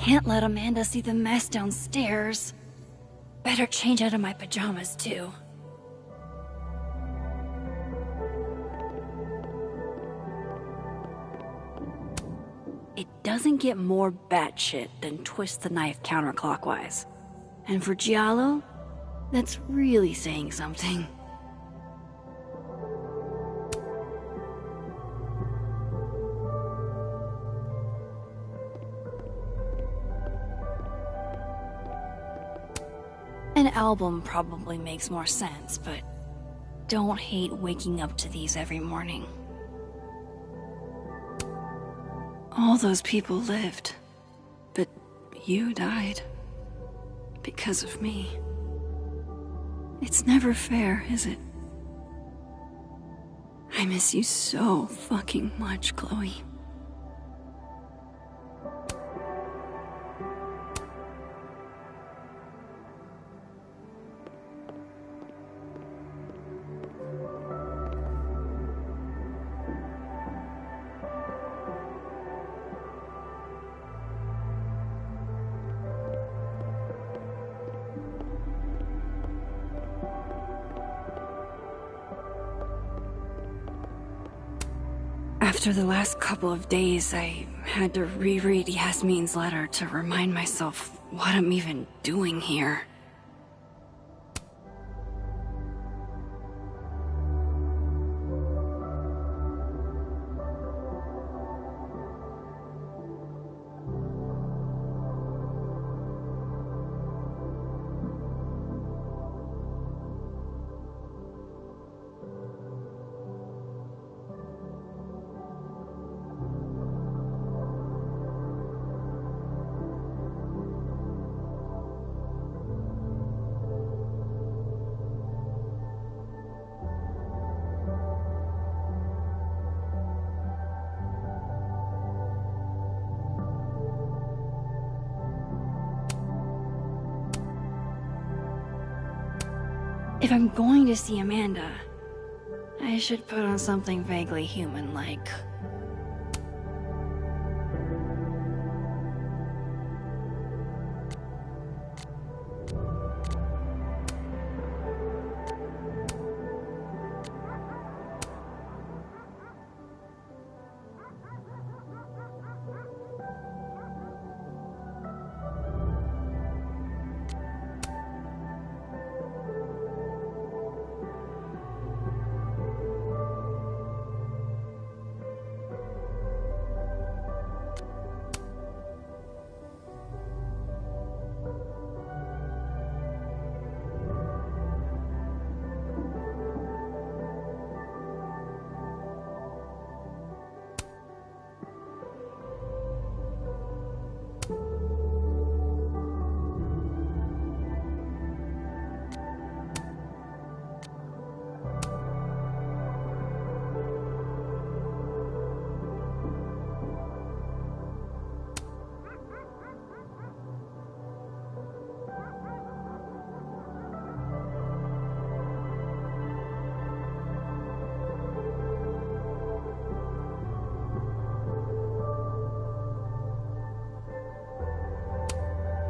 Can't let Amanda see the mess downstairs. Better change out of my pajamas, too. It doesn't get more batshit than twist the knife counterclockwise. And for Giallo, that's really saying something. An album probably makes more sense, but don't hate waking up to these every morning. All those people lived, but you died because of me. It's never fair, is it? I miss you so fucking much, Chloe. After the last couple of days, I had to reread Yasmin's letter to remind myself what I'm even doing here. If I'm going to see Amanda, I should put on something vaguely human-like.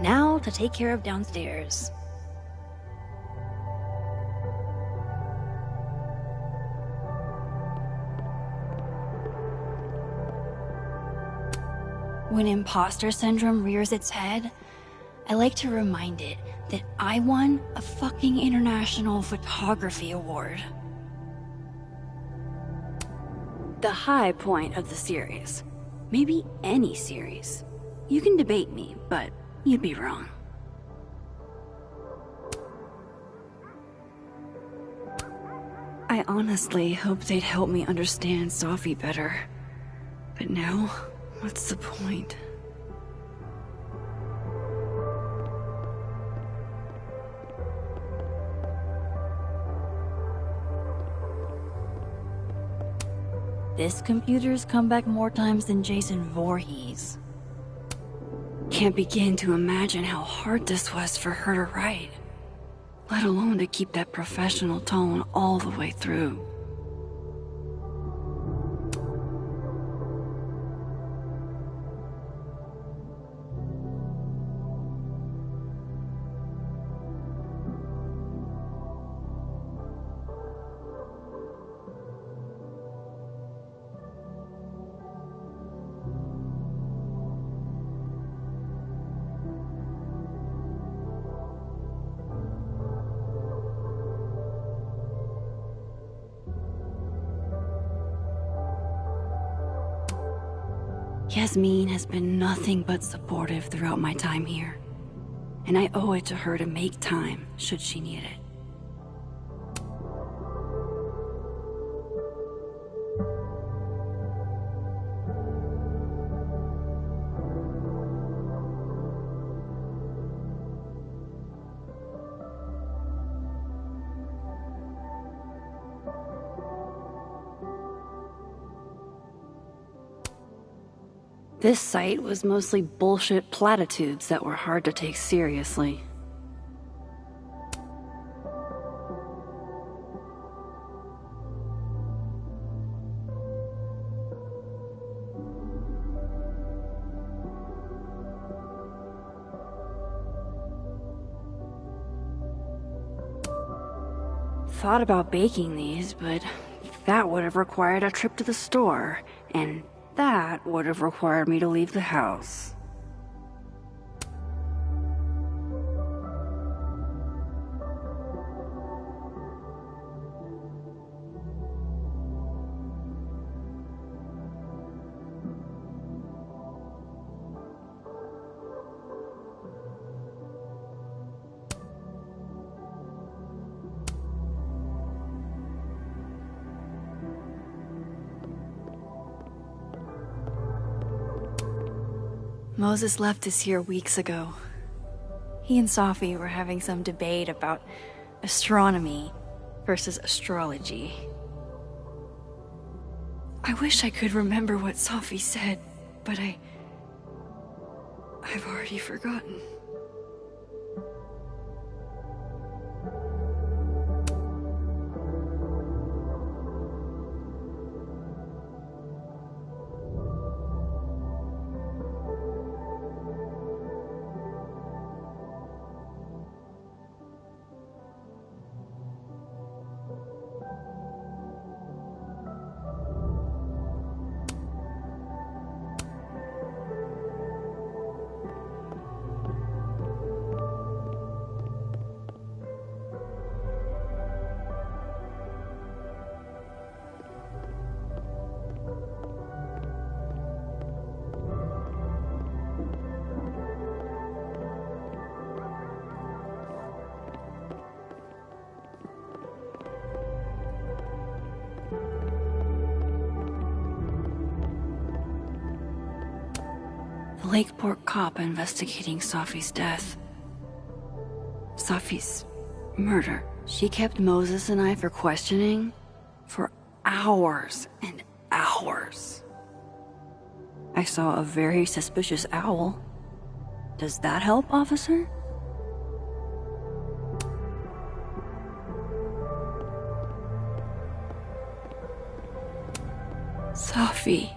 Now to take care of downstairs. When imposter syndrome rears its head, I like to remind it that I won a fucking international photography award. The high point of the series. Maybe any series. You can debate me, but you'd be wrong. I honestly hoped they'd help me understand Sophie better. But now, what's the point? This computer's come back more times than Jason Voorhees. Can't begin to imagine how hard this was for her to write, let alone to keep that professional tone all the way through. Yasmin has been nothing but supportive throughout my time here, and I owe it to her to make time should she need it. This site was mostly bullshit platitudes that were hard to take seriously. Thought about baking these, but that would have required a trip to the store, and that would have required me to leave the house. Moses left us here weeks ago. He and Sophie were having some debate about astronomy versus astrology. I wish I could remember what Sophie said, but I've already forgotten. The Lakeport cop investigating Sophie's death. Sophie's murder. She kept Moses and I for questioning for hours and hours. I saw a very suspicious owl. Does that help, officer? Sophie.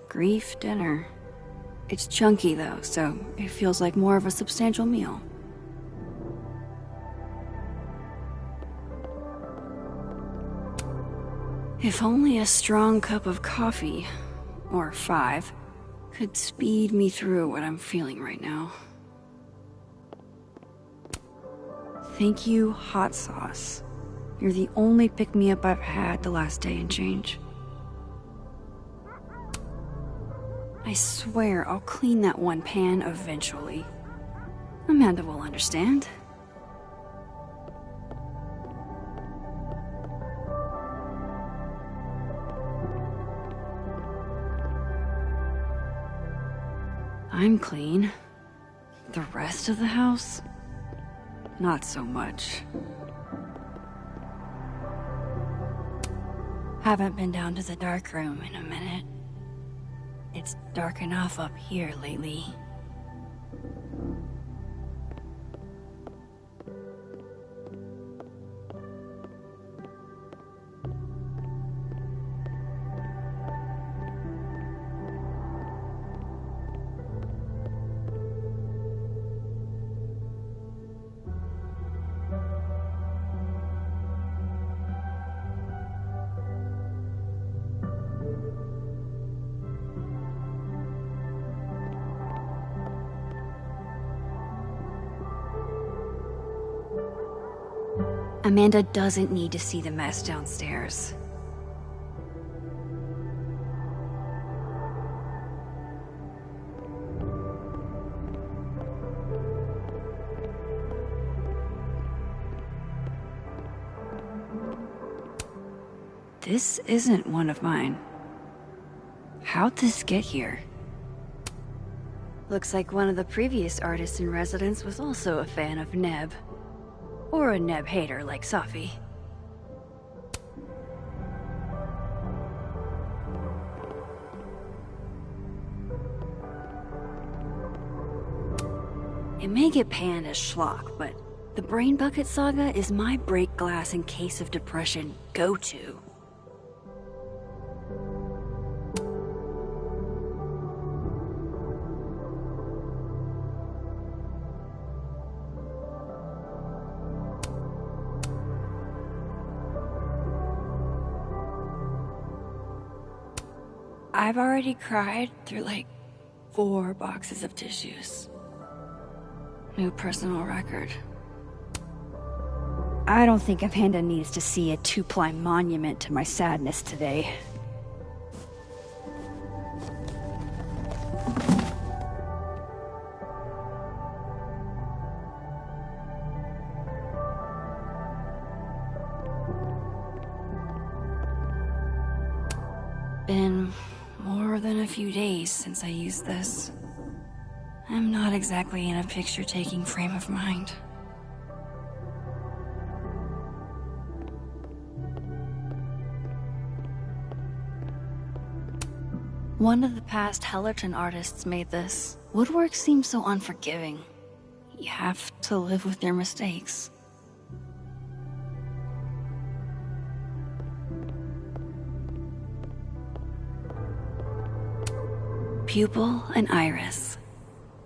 Grief dinner. It's chunky though, so it feels like more of a substantial meal. If only a strong cup of coffee, or 5, could speed me through what I'm feeling right now. Thank you, hot sauce. You're the only pick-me-up I've had the last day and change. I swear I'll clean that one pan eventually. Amanda will understand. I'm clean. The rest of the house? Not so much. Haven't been down to the dark room in a minute. It's dark enough up here lately. Amanda doesn't need to see the mess downstairs. This isn't one of mine. How'd this get here? Looks like one of the previous artists in residence was also a fan of Neb. Or a Neb hater like Safi. It may get panned as schlock, but the Brain Bucket Saga is my break glass in case of depression go-to. I've already cried through like 4 boxes of tissues. New personal record. I don't think Amanda needs to see a 2-ply monument to my sadness today. Been more than a few days since I used this. I'm not exactly in a picture-taking frame of mind. One of the past Hellerton artists made this. Woodwork seems so unforgiving. You have to live with your mistakes. Pupil and Iris.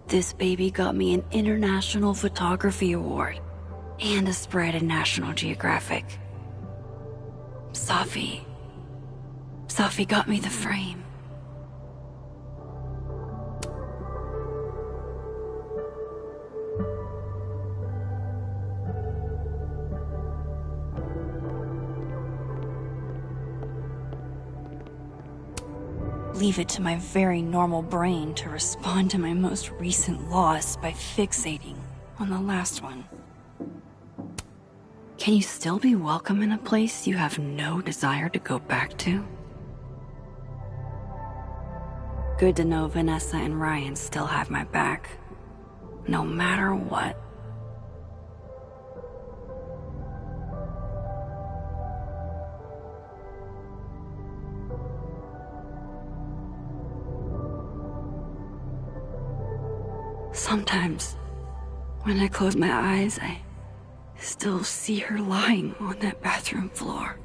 This baby got me an International Photography Award and a spread in National Geographic. Safi got me the frame. Leave it to my very normal brain to respond to my most recent loss by fixating on the last one. Can you still be welcome in a place you have no desire to go back to? Good to know Vanessa and Ryan still have my back, no matter what. Sometimes, when I close my eyes, I still see her lying on that bathroom floor.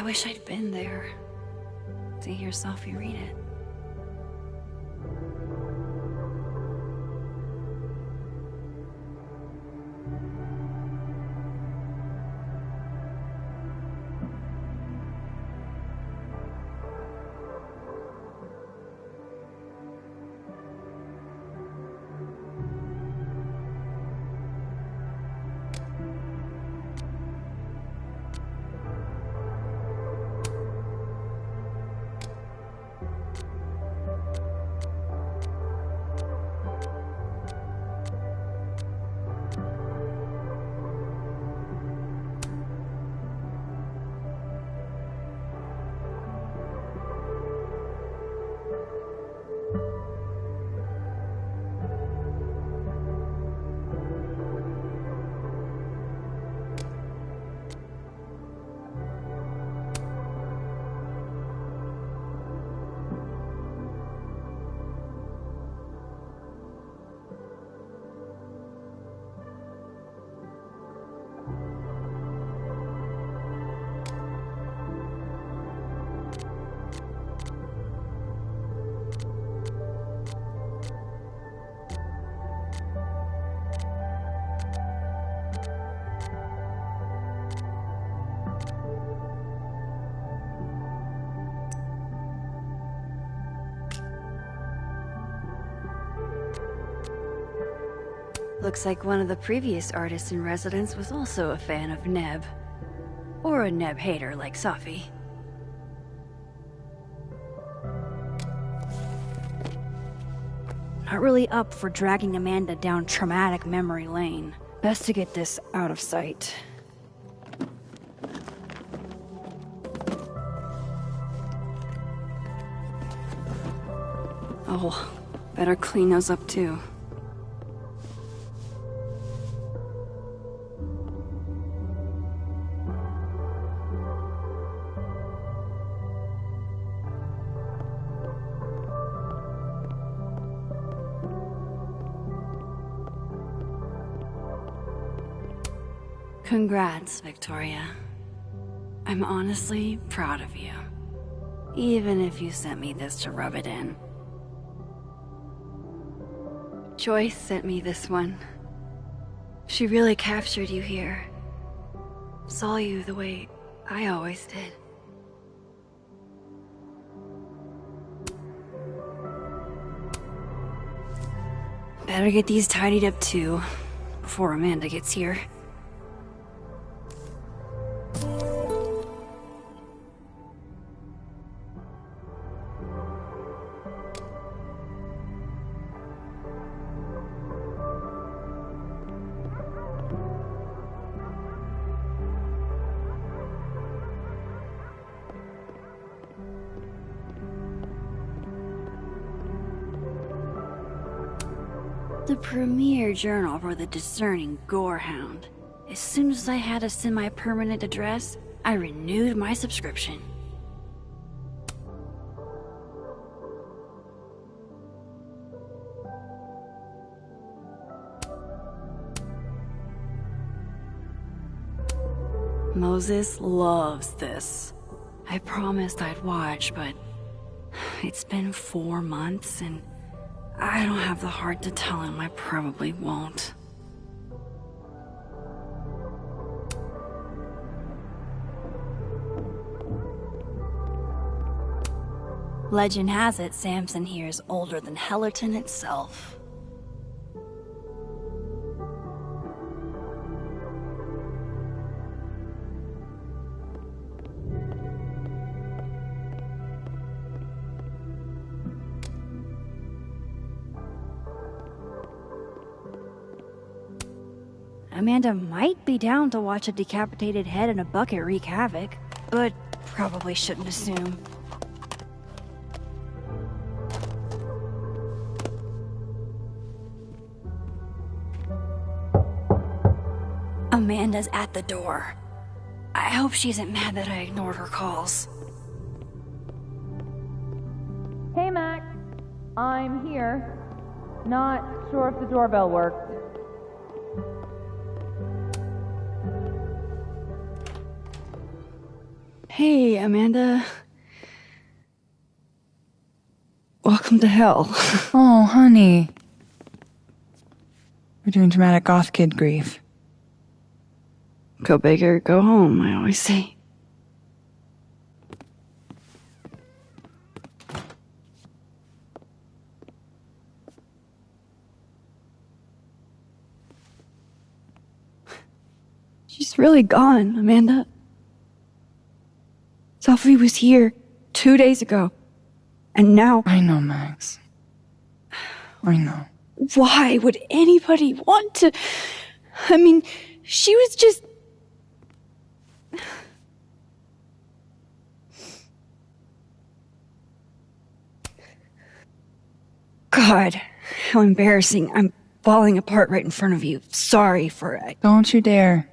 wish I'd been there to hear Sophie read it. Looks like one of the previous artists in residence was also a fan of Neb. Or a Neb hater like Sophie. Not really up for dragging Amanda down traumatic memory lane. Best to get this out of sight. Oh, better clean those up too. Congrats, Victoria. I'm honestly proud of you. Even if you sent me this to rub it in. Joyce sent me this one. She really captured you here. Saw you the way I always did. Better get these tidied up too, before Amanda gets here. The premier journal for the discerning gorehound. As soon as I had a semi-permanent address, I renewed my subscription. Moses loves this. I promised I'd watch, but it's been 4 months and I don't have the heart to tell him I probably won't. Legend has it Samson here is older than Hellerton itself. Amanda might be down to watch a decapitated head in a bucket wreak havoc, but probably shouldn't assume. Amanda's at the door. I hope she isn't mad that I ignored her calls. Hey, Mac. I'm here. Not sure if the doorbell worked. Hey, Amanda. Welcome to hell. Oh, honey. We're doing dramatic goth kid grief. Go big or go home, I always say. She's really gone, Amanda. Sophie was here 2 days ago. And now... I know, Max. I know. Why would anybody want to... I mean, she was just... God, how embarrassing. I'm falling apart right in front of you. Sorry for it. Don't you dare.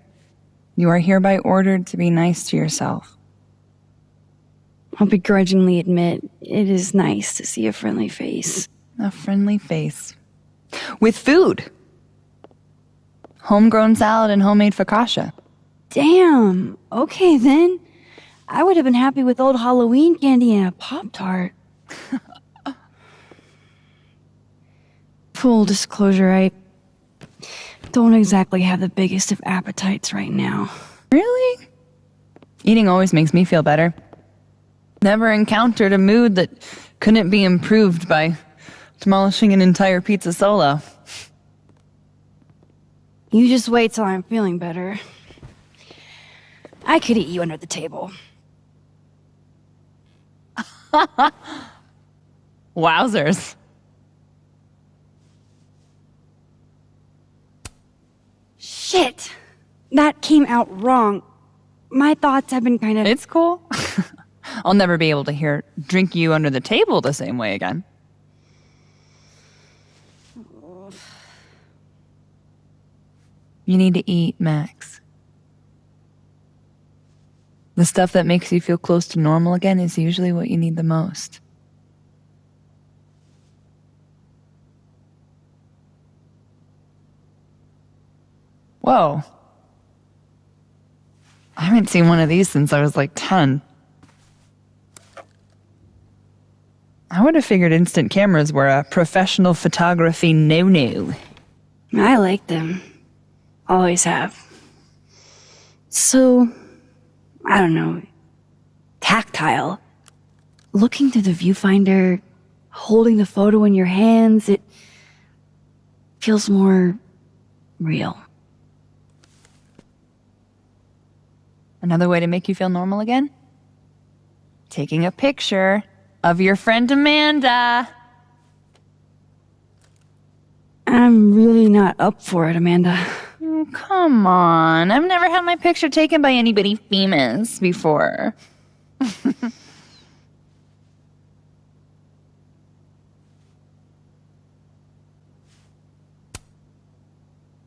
You are hereby ordered to be nice to yourself. I'll begrudgingly admit, it is nice to see a friendly face. A friendly face. With food. Homegrown salad and homemade focaccia. Damn. Okay, then. I would have been happy with old Halloween candy and a Pop-Tart. Full disclosure, I don't exactly have the biggest of appetites right now. Really? Eating always makes me feel better. Never encountered a mood that couldn't be improved by demolishing an entire pizza solo. You just wait till I'm feeling better. I could eat you under the table. Wowzers. Shit! That came out wrong. My thoughts have been kind of... It's cool. I'll never be able to drink you under the table the same way again. You need to eat, Max. The stuff that makes you feel close to normal again is usually what you need the most. Whoa. I haven't seen one of these since I was like 10. I would have figured instant cameras were a professional photography no-no. I like them. Always have. So, I don't know, tactile. Looking through the viewfinder, holding the photo in your hands, it feels more real. Another way to make you feel normal again? Taking a picture of your friend Amanda. I'm really not up for it, Amanda. Oh, come on. I've never had my picture taken by anybody famous before.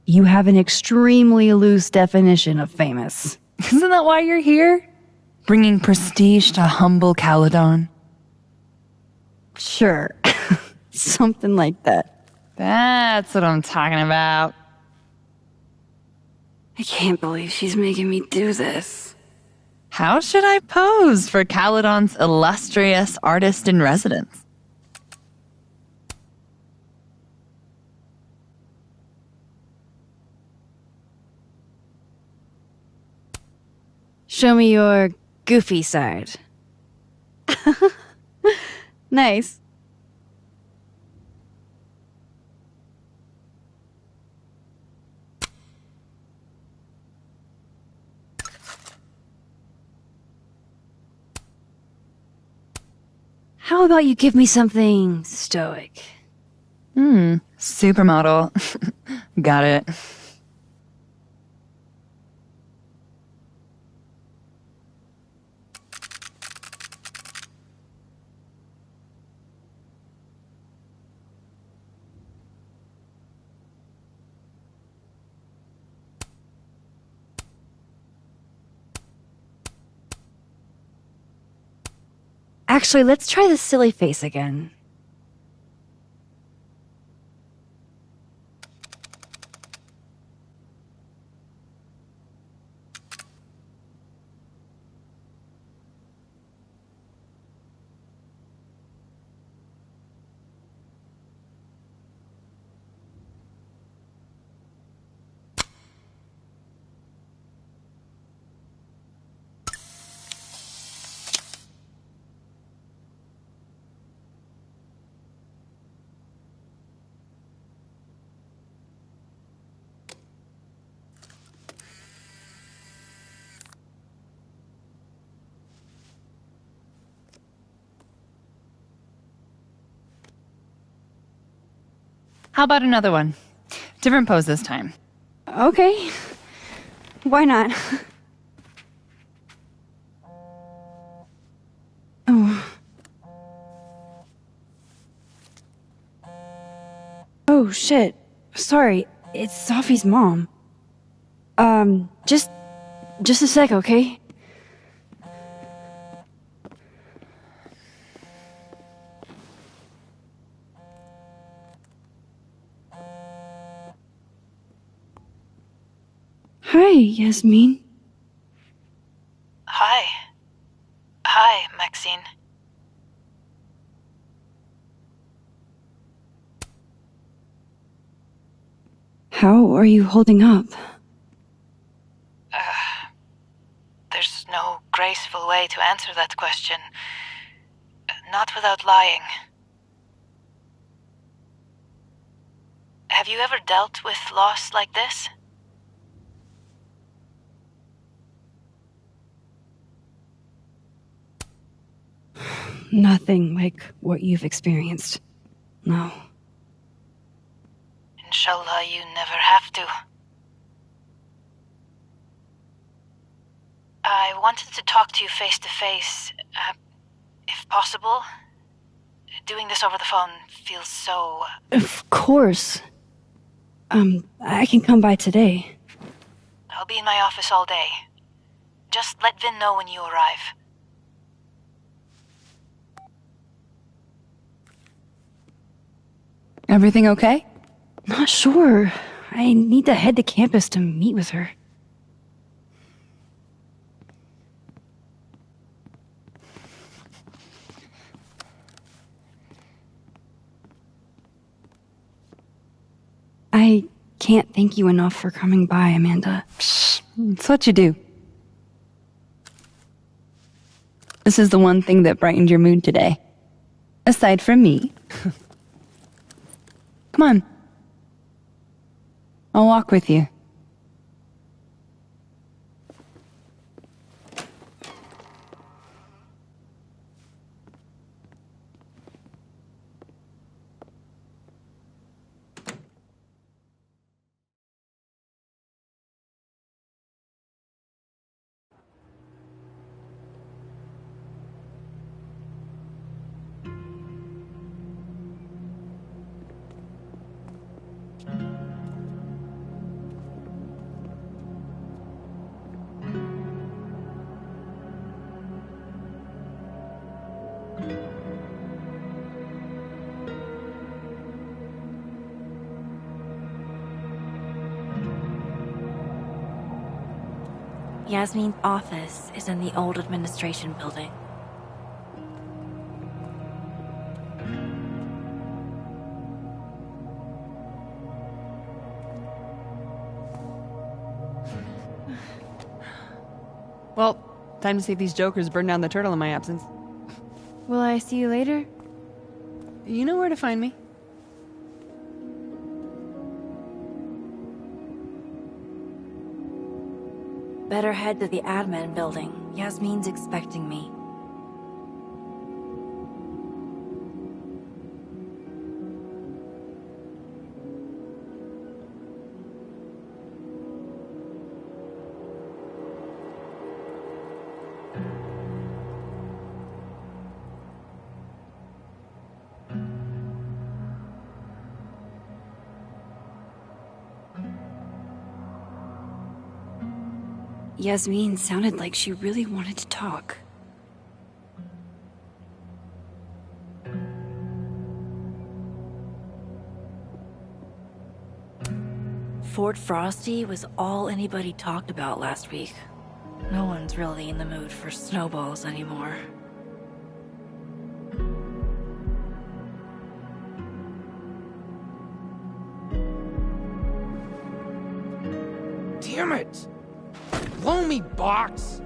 You have an extremely loose definition of famous. Isn't that why you're here? Bringing prestige to humble Caledon. Sure. Something like that. That's what I'm talking about. I can't believe she's making me do this. How should I pose for Caledon's illustrious artist in residence? Show me your goofy side. Nice. How about you give me something stoic? Supermodel. Got it. Actually, let's try the silly face again. How about another one? Different pose this time. Okay. Why not? Oh. Oh, shit. Sorry, it's Sophie's mom. Just a sec, okay? Hi, Yasmin. Hi. Hi, Maxine. How are you holding up? There's no graceful way to answer that question. Not without lying. Have you ever dealt with loss like this? Nothing like what you've experienced. No. Inshallah, you never have to. I wanted to talk to you face to face, if possible. Doing this over the phone feels so... Of course. I can come by today. I'll be in my office all day. Just let Vin know when you arrive. Everything okay? Not sure. I need to head to campus to meet with her. I can't thank you enough for coming by, Amanda. It's what you do. This is the one thing that brightened your mood today. Aside from me. Come on. I'll walk with you. Yasmin's office is in the old administration building. Well, time to see these jokers burn down the turtle in my absence. Will I see you later? You know where to find me. Better head to the admin building. Yasmin's expecting me. Yasmin sounded like she really wanted to talk. Fort Frosty was all anybody talked about last week. No one's really in the mood for snowballs anymore. Damn it! Blow me, box!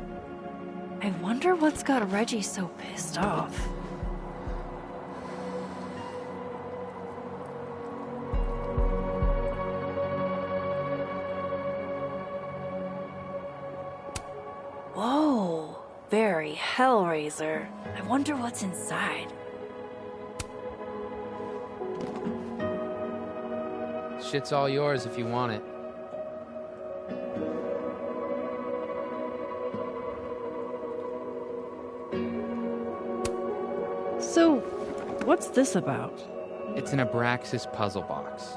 I wonder what's got Reggie so pissed off. Whoa, very Hellraiser. I wonder what's inside. Shit's all yours if you want it. So, what's this about? It's an Abraxas puzzle box.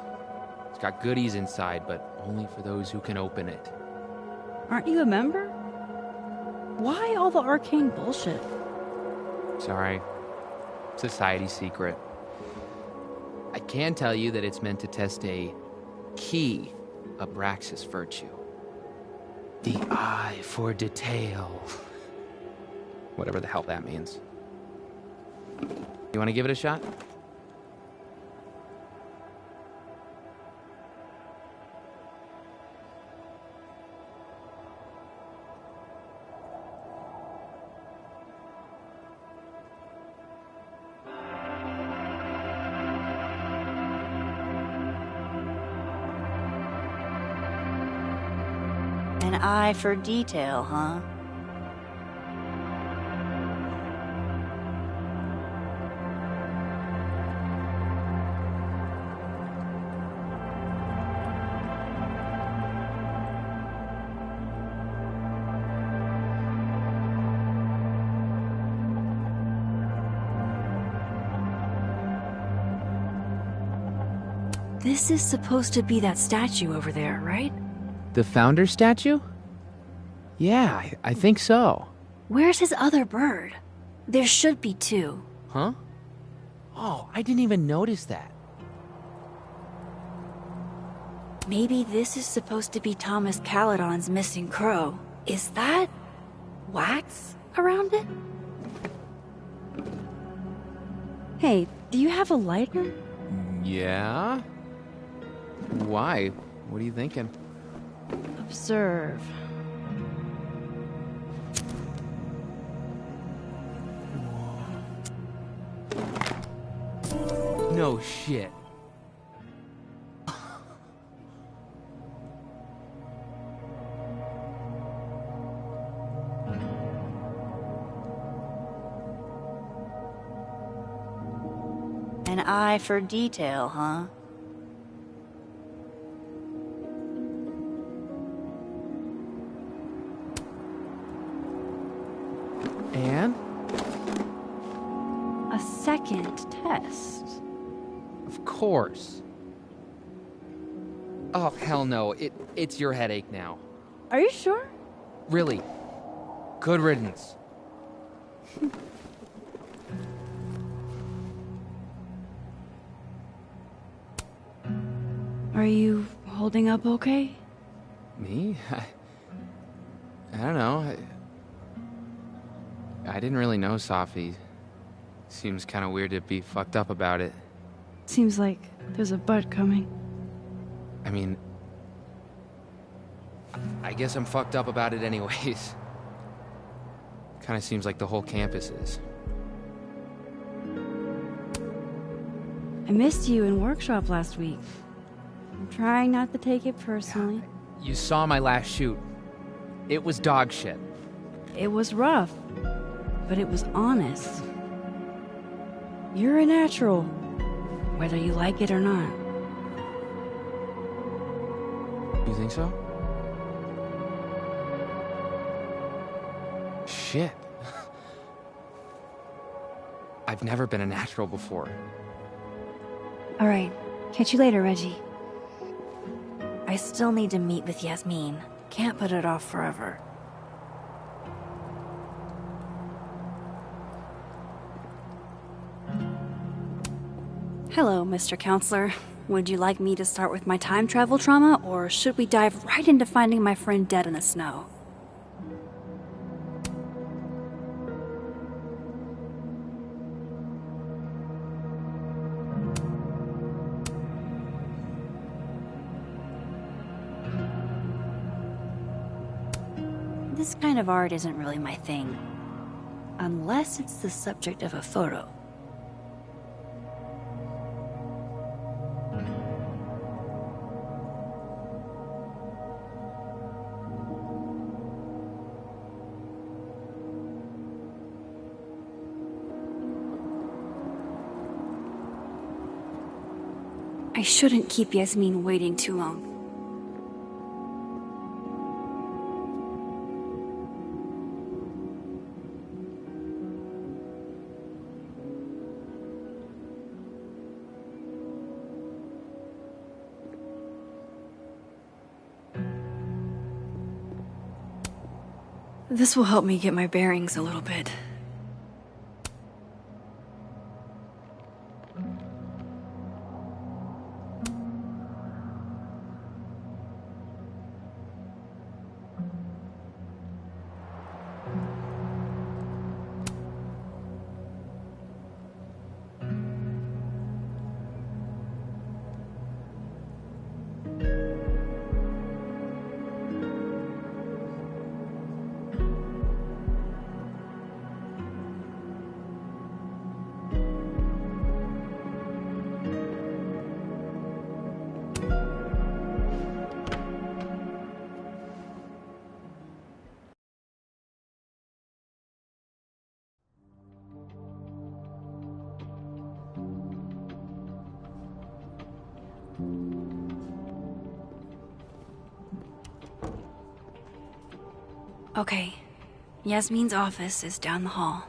It's got goodies inside, but only for those who can open it. Aren't you a member? Why all the arcane bullshit? Sorry. Society secret. I can tell you that it's meant to test a key Abraxas virtue. The eye for detail. Whatever the hell that means. You want to give it a shot? An eye for detail, huh? This is supposed to be that statue over there, right? The founder statue? Yeah, I think so. Where's his other bird? There should be two. Huh? Oh, I didn't even notice that. Maybe this is supposed to be Thomas Caledon's missing crow. Is that wax around it? Hey, do you have a lighter? Yeah? Why? What are you thinking? Observe. No shit. An eye for detail, huh? And? A second test. Of course. Oh, hell no. It's your headache now. Are you sure? Really. Good riddance. Are you holding up okay? Me? I don't know. I didn't really know Safi. Seems kind of weird to be fucked up about it. Seems like there's a but coming. I mean, I guess I'm fucked up about it anyways. Kind of seems like the whole campus is. I missed you in workshop last week. I'm trying not to take it personally. You saw my last shoot. It was dog shit. It was rough, but it was honest. You're a natural, whether you like it or not. You think so? Shit. I've never been a natural before. All right, catch you later, Reggie. I still need to meet with Yasmin. Can't put it off forever. Hello, Mr. Counselor. Would you like me to start with my time travel trauma, or should we dive right into finding my friend dead in the snow? This kind of art isn't really my thing. Unless it's the subject of a photo. I shouldn't keep Yasmin waiting too long. This will help me get my bearings a little bit. Okay, Yasmin's office is down the hall.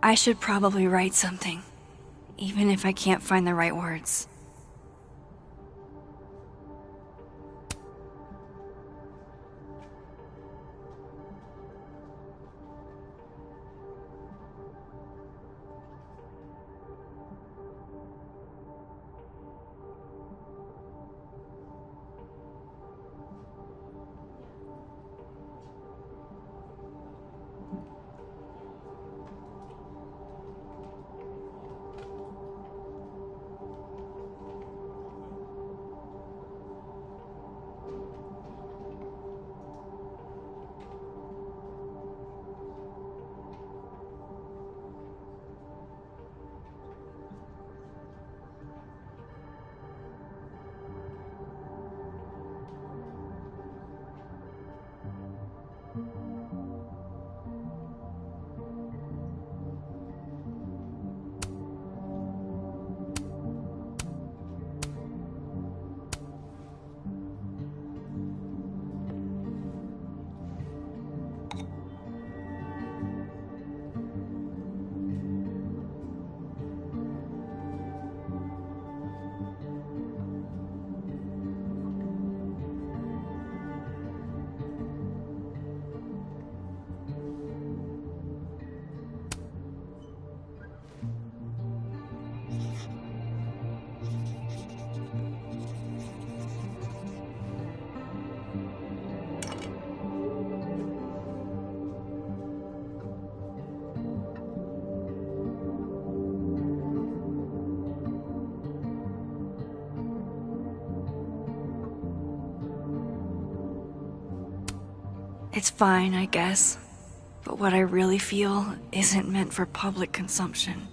I should probably write something, even if I can't find the right words. It's fine, I guess. But what I really feel isn't meant for public consumption.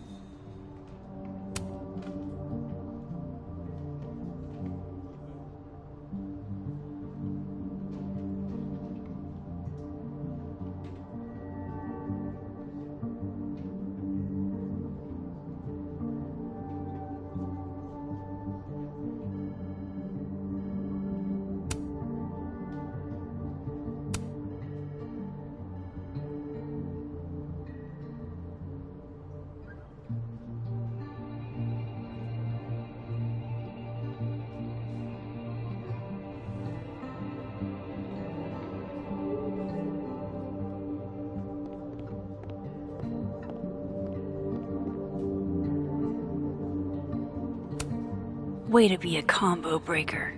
Way to be a combo breaker.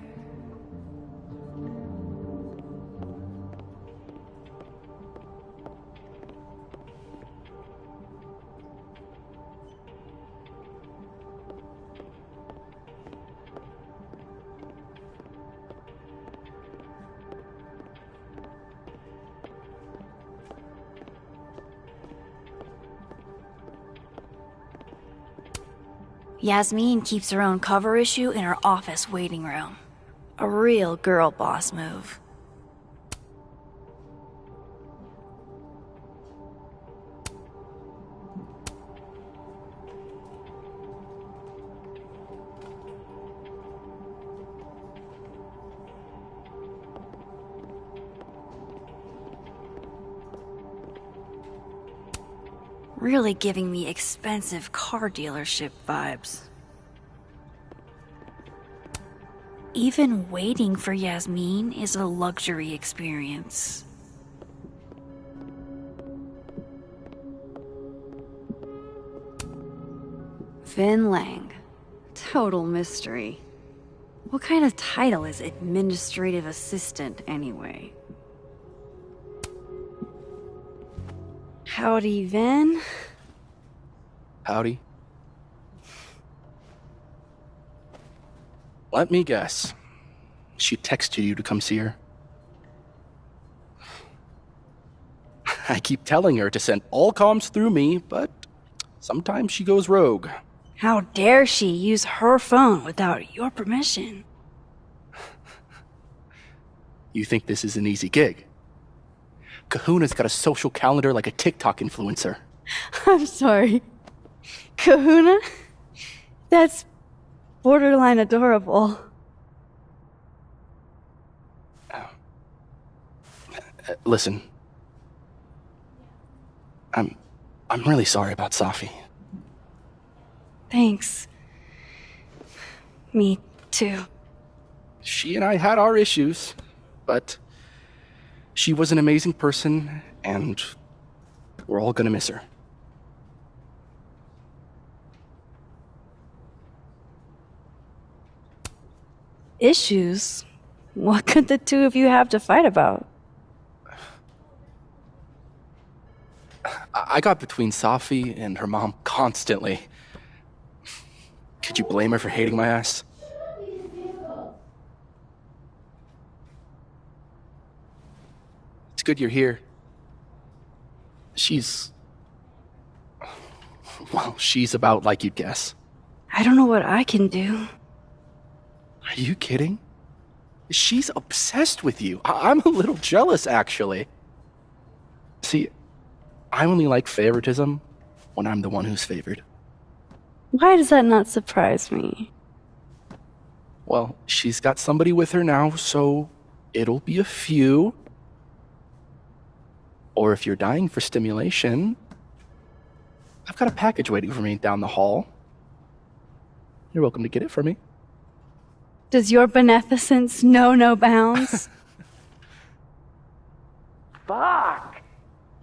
Yasmin keeps her own cover issue in her office waiting room. A real girl boss move. Really giving me expensive car dealership vibes. Even waiting for Yasmin is a luxury experience. Vin Lang. Total mystery. What kind of title is administrative assistant, anyway? Howdy, Vin. Howdy. Let me guess. She texted you to come see her? I keep telling her to send all comms through me, but sometimes she goes rogue. How dare she use her phone without your permission? You think this is an easy gig? Kahuna's got a social calendar like a TikTok influencer. I'm sorry. Kahuna? That's borderline adorable. Listen. I'm really sorry about Safi. Thanks. Me too. She and I had our issues, but she was an amazing person, and we're all gonna miss her. Issues? What could the two of you have to fight about? I got between Safi and her mom constantly. Could you blame her for hating my ass? It's good you're here. She's about like you'd guess. I don't know what I can do. Are you kidding? She's obsessed with you. I'm a little jealous, actually. See, I only like favoritism when I'm the one who's favored. Why does that not surprise me? Well, she's got somebody with her now, so it'll be a few. Or if you're dying for stimulation, I've got a package waiting for me down the hall. You're welcome to get it for me. Does your beneficence know no bounds? Fuck!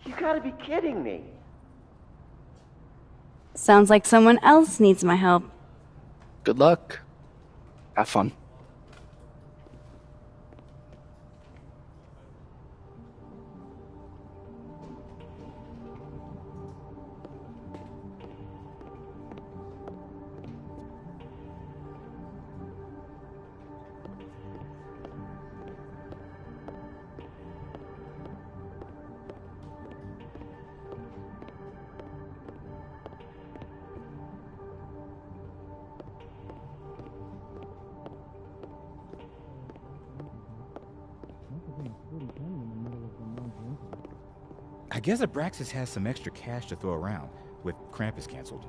You gotta be kidding me. Sounds like someone else needs my help. Good luck. Have fun. I guess Abraxas has some extra cash to throw around, with Krampus canceled.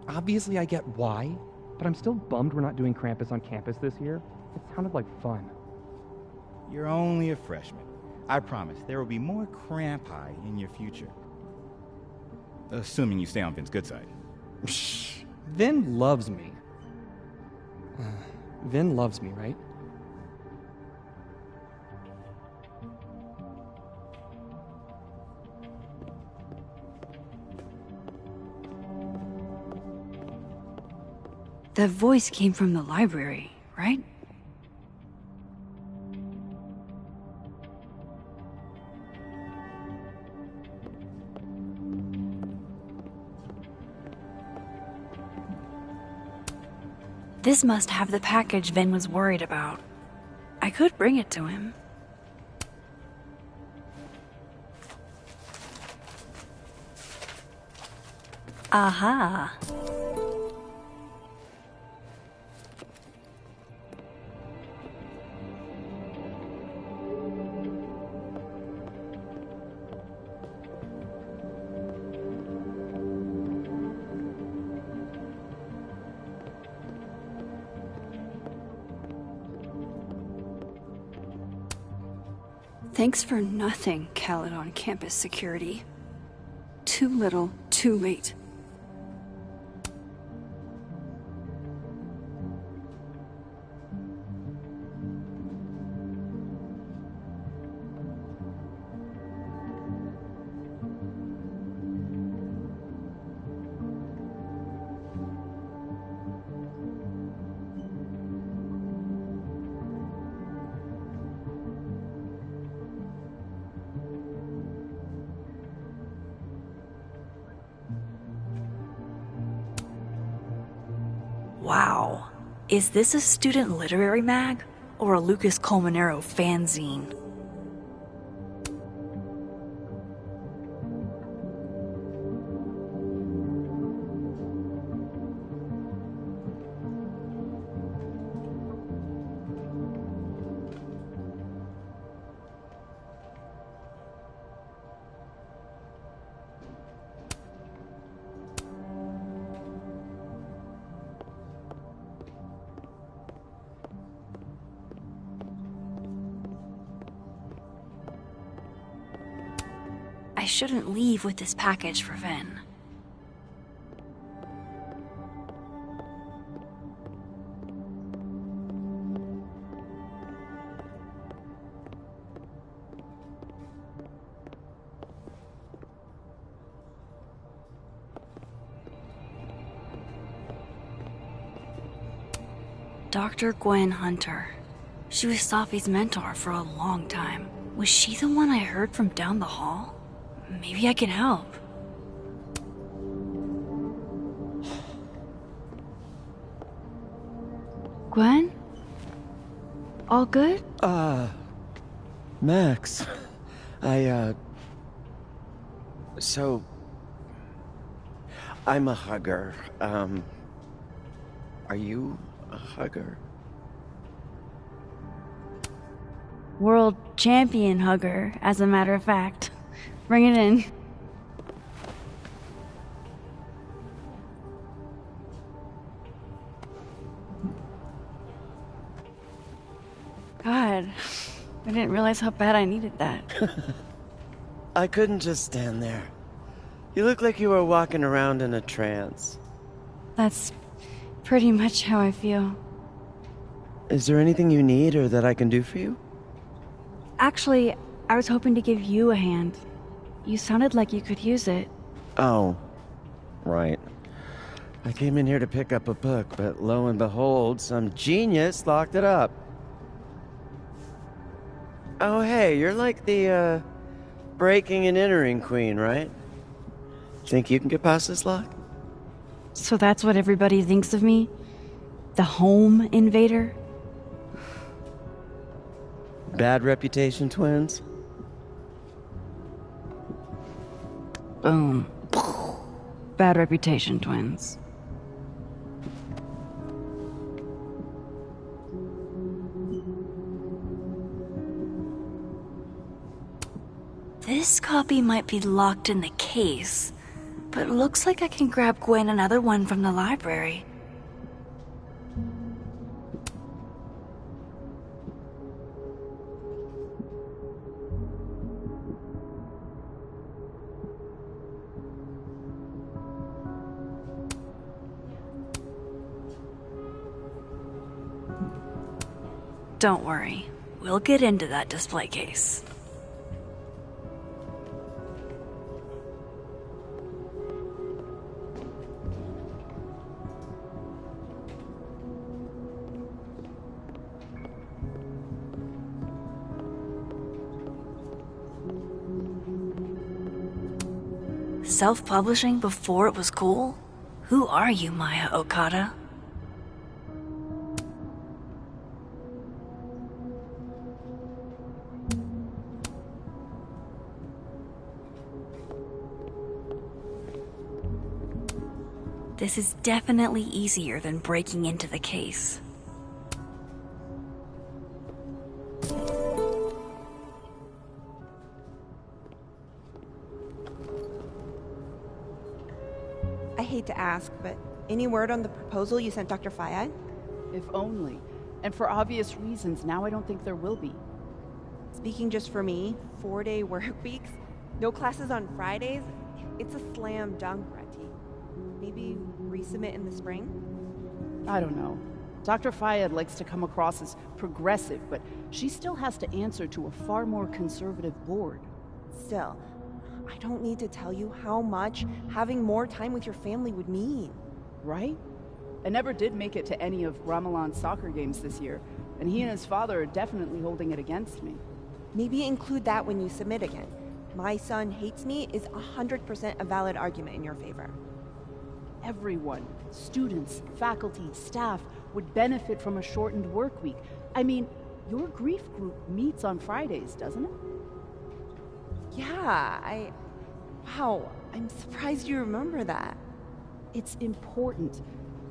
Obviously I get why, but I'm still bummed we're not doing Krampus on campus this year. It sounded like fun. You're only a freshman. I promise there will be more Krampi in your future. Assuming you stay on Vin's good side. Shh. Vin loves me. Vin loves me, right? That voice came from the library, right? This must have the package Ven was worried about. I could bring it to him. Aha. Thanks for nothing, Caledon campus security. Too little, too late. Wow. Is this a student literary mag? Or a Lucas Colmenero fanzine? I shouldn't leave with this package for Ven. Dr. Gwen Hunter. She was Safi's mentor for a long time. Was she the one I heard from down the hall? Maybe I can help. Gwen? All good? Max. So... I'm a hugger. Are you a hugger? World champion hugger, as a matter of fact. Bring it in. God, I didn't realize how bad I needed that. I couldn't just stand there. You look like you were walking around in a trance. That's pretty much how I feel. Is there anything you need or that I can do for you? Actually, I was hoping to give you a hand. You sounded like you could use it. Oh, right. I came in here to pick up a book, but lo and behold, some genius locked it up. Oh, hey, you're like the, breaking and entering queen, right? Think you can get past this lock? So that's what everybody thinks of me? The home invader? Bad reputation, twins? Boom. Bad reputation, twins. This copy might be locked in the case, but it looks like I can grab Gwen another one from the library. Don't worry, we'll get into that display case. Self-publishing before it was cool? Who are you, Maya Okada? This is definitely easier than breaking into the case. I hate to ask, but any word on the proposal you sent Dr. Fayad? If only. And for obvious reasons, now I don't think there will be. Speaking just for me, 4-day work weeks, no classes on Fridays, it's a slam dunk, Reti. Maybe resubmit in the spring? I don't know. Dr. Fayed likes to come across as progressive, but she still has to answer to a far more conservative board. Still, I don't need to tell you how much having more time with your family would mean. Right? I never did make it to any of Ramalan's soccer games this year, and he and his father are definitely holding it against me. Maybe include that when you submit again. My son hates me is 100% a valid argument in your favor. Everyone, students, faculty, staff, would benefit from a shortened work week. I mean, your grief group meets on Fridays, doesn't it? Yeah, Wow, I'm surprised you remember that. It's important.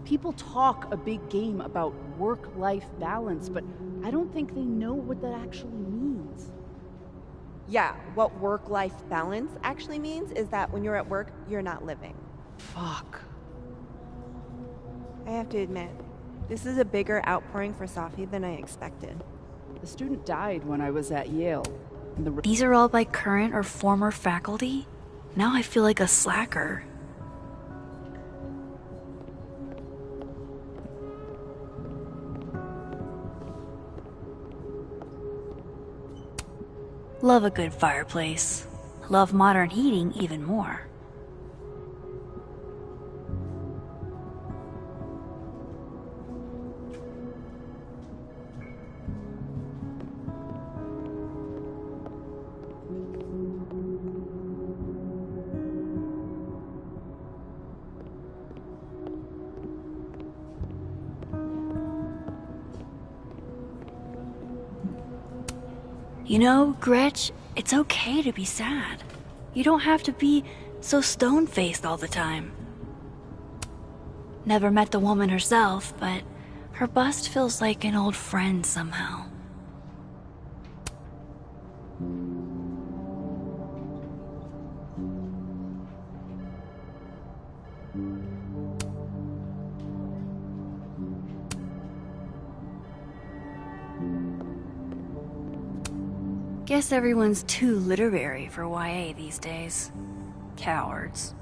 People talk a big game about work-life balance, but I don't think they know what that actually means. Yeah, what work-life balance actually means is that when you're at work, you're not living. Fuck. I have to admit, this is a bigger outpouring for Safi than I expected. The student died when I was at Yale. And These are all by current or former faculty? Now I feel like a slacker. Love a good fireplace. Love modern heating even more. You know, Gretch, it's okay to be sad. You don't have to be so stone-faced all the time. Never met the woman herself, but her bust feels like an old friend somehow. Guess everyone's too literary for YA these days. Cowards.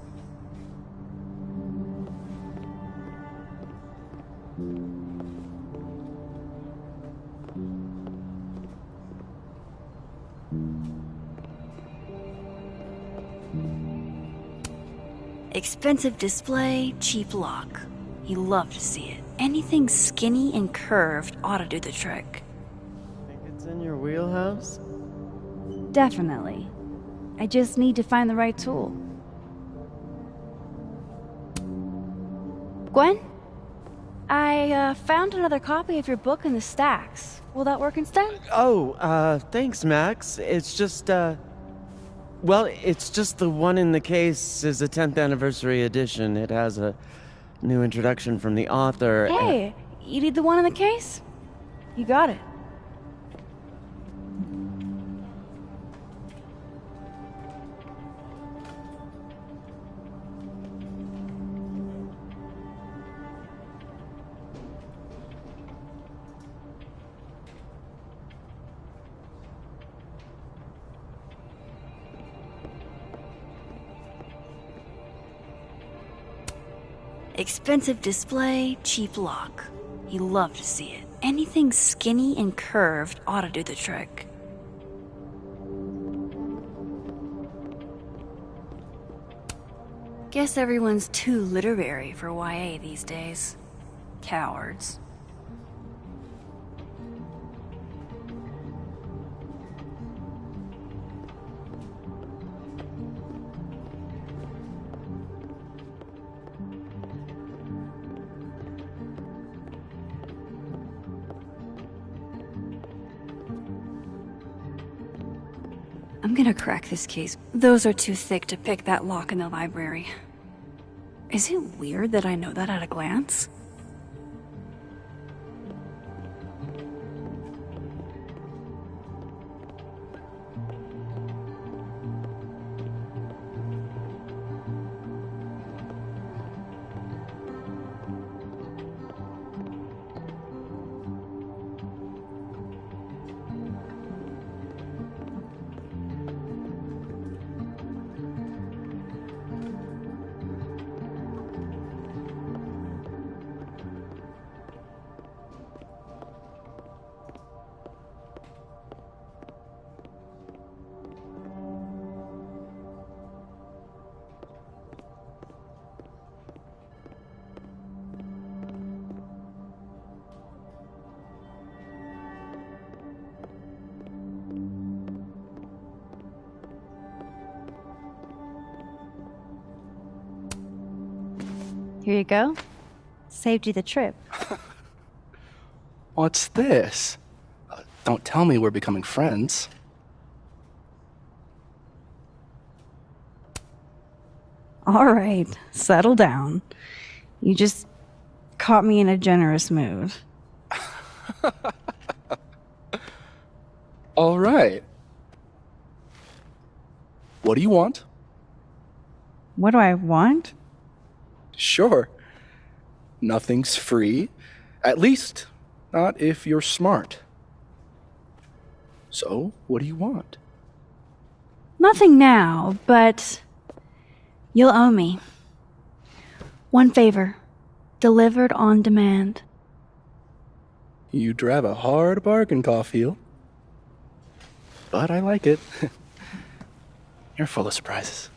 Expensive display, cheap lock. You love to see it. Anything skinny and curved ought to do the trick. Think it's in your wheelhouse? Definitely. I just need to find the right tool. Gwen? I found another copy of your book in the stacks. Will that work instead? Oh, thanks, Max. It's just, well, it's just the one in the case is a 10th anniversary edition. It has a new introduction from the author. Hey, you need the one in the case? You got it. Expensive display, cheap lock. You love to see it. Anything skinny and curved ought to do the trick. Guess everyone's too literary for YA these days. Cowards. I'm gonna crack this case. Those are too thick to pick that lock in the library. Is it weird that I know that at a glance? Here you go. Saved you the trip. What's this? Don't tell me we're becoming friends. All right, settle down. You just caught me in a generous mood. All right. What do you want? What do I want? Sure. Nothing's free. At least, not if you're smart. So, what do you want? Nothing now, but you'll owe me. One favor, delivered on demand. You drive a hard bargain, Caulfield. But I like it. You're full of surprises.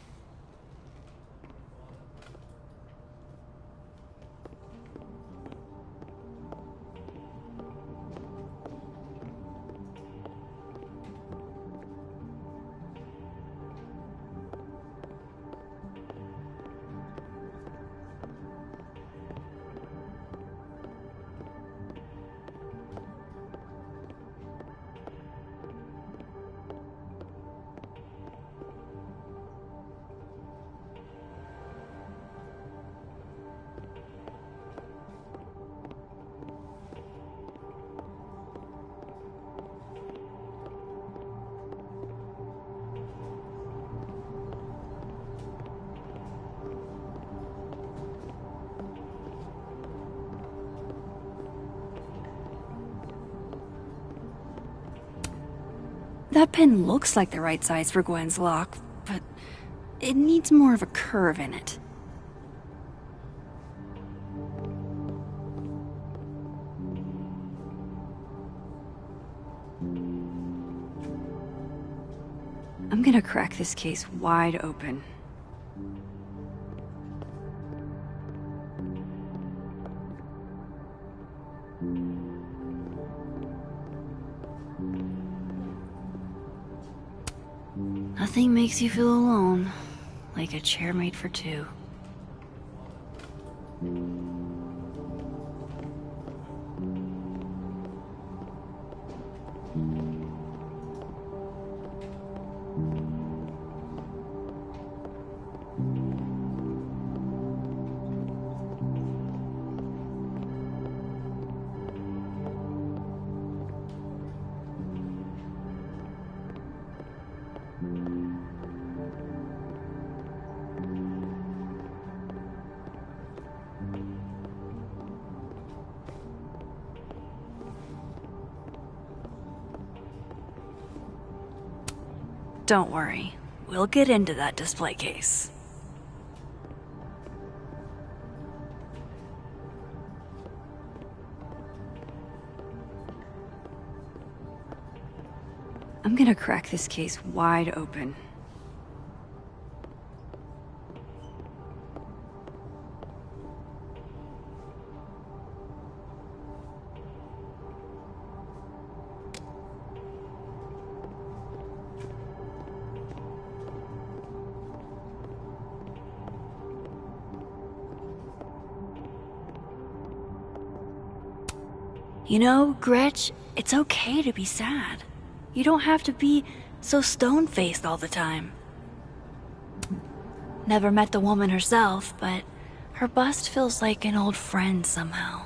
That pin looks like the right size for Gwen's lock, but it needs more of a curve in it. I'm gonna crack this case wide open. Nothing makes you feel alone like a chair made for two. Don't worry, we'll get into that display case. I'm gonna crack this case wide open. You know, Gretch, it's okay to be sad. You don't have to be So stone-faced all the time. Never met the woman herself, but her bust feels like an old friend somehow.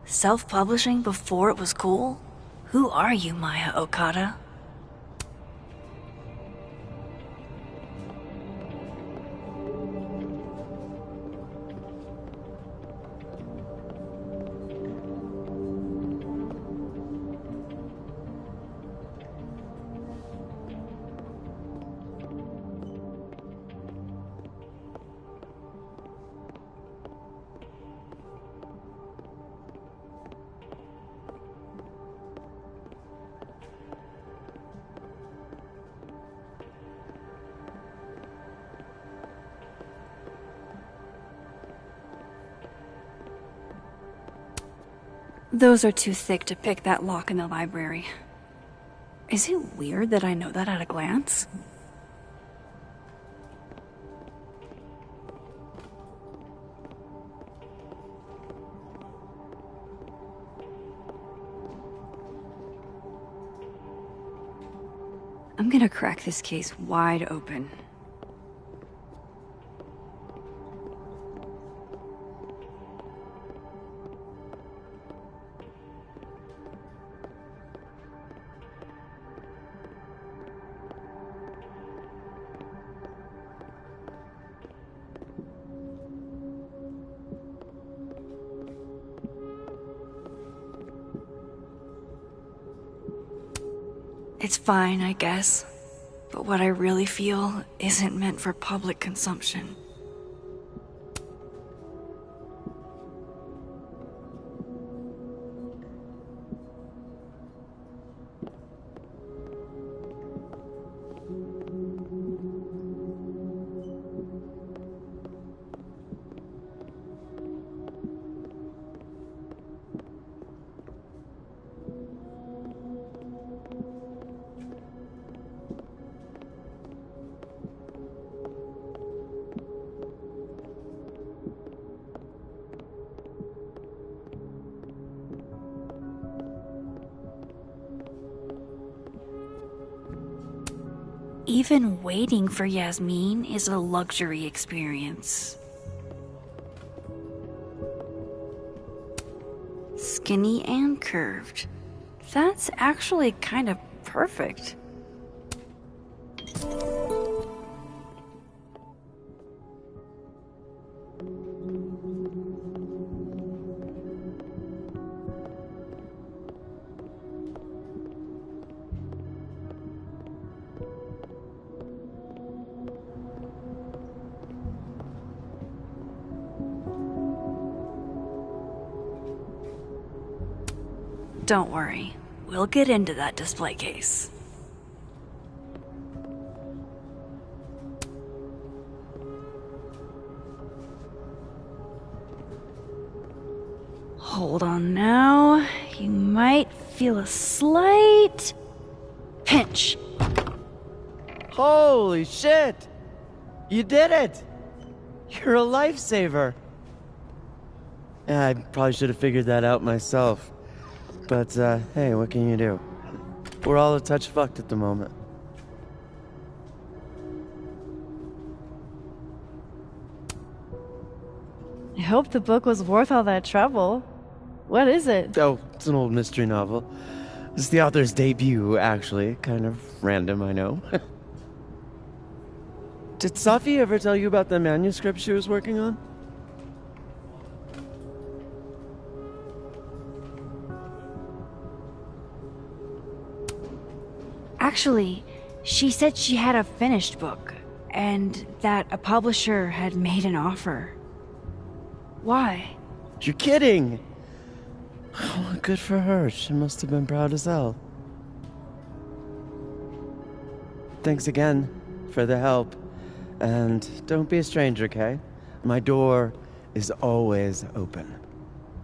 Self-publishing before it was cool? Who are you, Maya Okada? Those are too thick to pick that lock in the library. Is it weird that I know that at a glance? I'm gonna crack this case wide open. It's fine, I guess. But what I really feel isn't meant for public consumption. Even waiting for Yasmin is a luxury experience. Skinny and curved. That's actually kind of perfect. Don't worry, we'll get into that display case. Hold on now, you might feel a slight pinch. Holy shit! You did it! You're a lifesaver! Yeah, I probably should have figured that out myself. But, hey, what can you do? We're all a touch fucked at the moment. I hope the book was worth all that trouble. What is it? Oh, it's an old mystery novel. It's the author's debut, actually. Kind of random, I know. Did Safi ever tell you about the manuscript she was working on? Actually, she said she had a finished book, and that a publisher had made an offer. Why? You're kidding! Oh, good for her. She must have been proud as hell. Thanks again for the help. And don't be a stranger, Kay? My door is always open.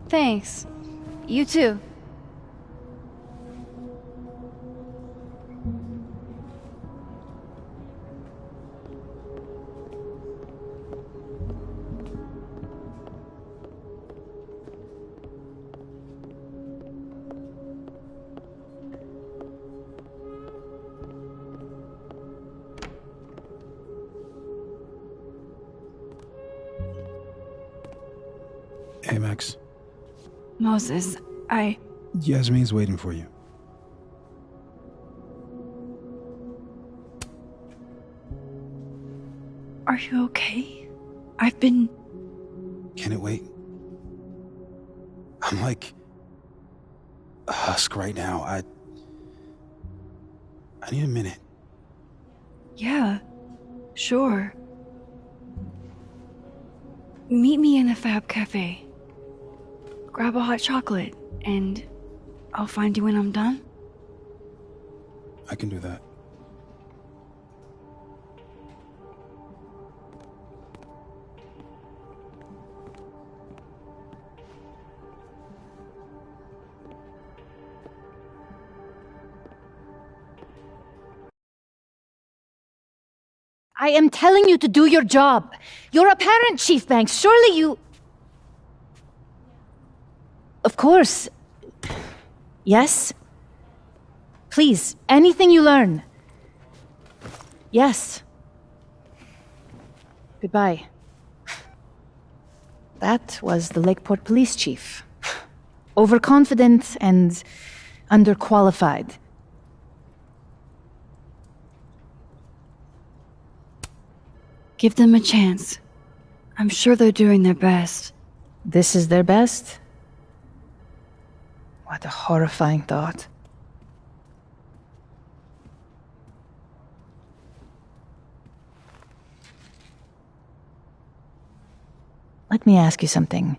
Thanks. You too. Hey, Max. Moses, Yasmin's waiting for you. Are you okay? I've been... Can it wait? I'm like a husk right now. I need a minute. Yeah, sure. Meet me in a Fab Cafe. Grab a hot chocolate, and I'll find you when I'm done. I can do that. I am telling you to do your job. You're a parent, Chief Banks. Surely you... Of course. Yes? Please, anything you learn. Yes. Goodbye. That was the Lakeport Police Chief. Overconfident and underqualified. Give them a chance. I'm sure they're doing their best. This is their best? What a horrifying thought. Let me ask you something.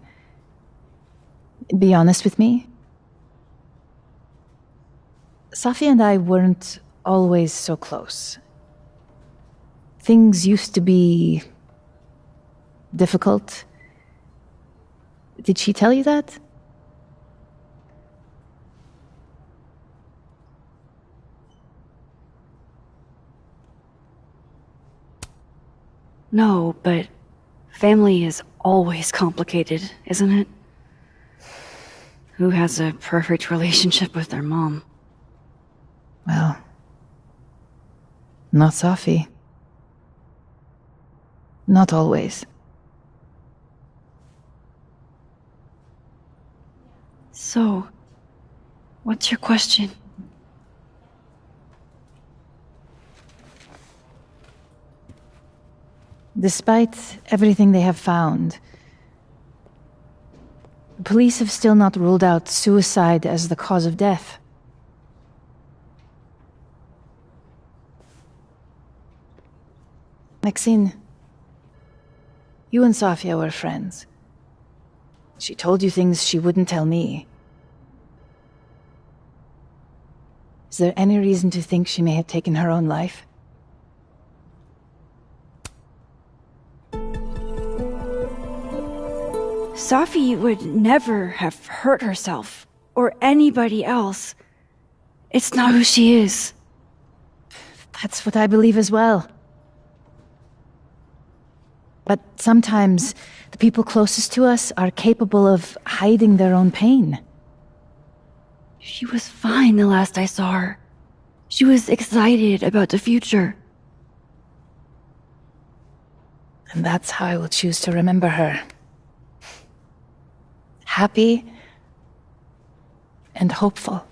Be honest with me. Safi and I weren't always so close. Things used to be difficult. Did she tell you that? No, but family is always complicated, isn't it? Who has a perfect relationship with their mom? Well, not Safi. Not always. So, what's your question? Despite everything they have found, the police have still not ruled out suicide as the cause of death. Maxine, you and Safia were friends. She told you things she wouldn't tell me. Is there any reason to think she may have taken her own life? Safi would never have hurt herself, or anybody else. It's not who she is. That's what I believe as well. But sometimes the people closest to us are capable of hiding their own pain. She was fine the last I saw her. She was excited about the future. And that's how I will choose to remember her. Happy and hopeful.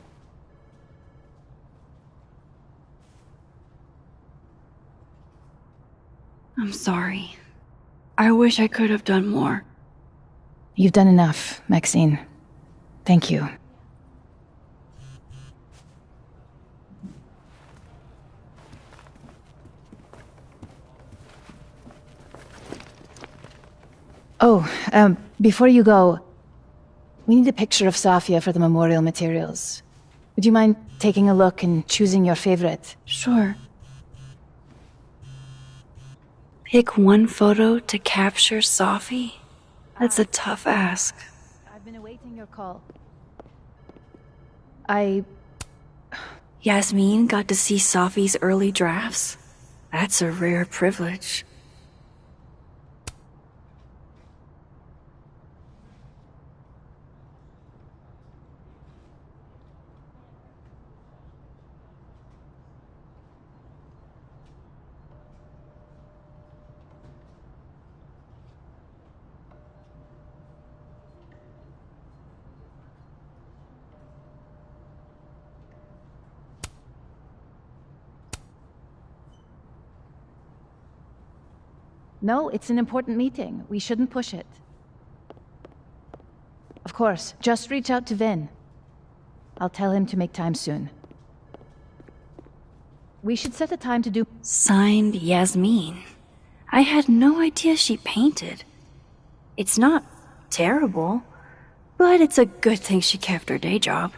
I'm sorry. I wish I could have done more. You've done enough, Maxine. Thank you. Oh, before you go, We need a picture of Safia for the memorial materials. Would you mind taking a look and choosing your favorite? Sure. Pick one photo to capture Safi? That's a tough ask. I've been awaiting your call. Yasmin got to see Safi's early drafts? That's a rare privilege. No, it's an important meeting. We shouldn't push it. Of course, just reach out to Vin. I'll tell him to make time soon. We should set a time to do... Signed, Yasmin. I had no idea she painted. It's not terrible, but it's a good thing she kept her day job.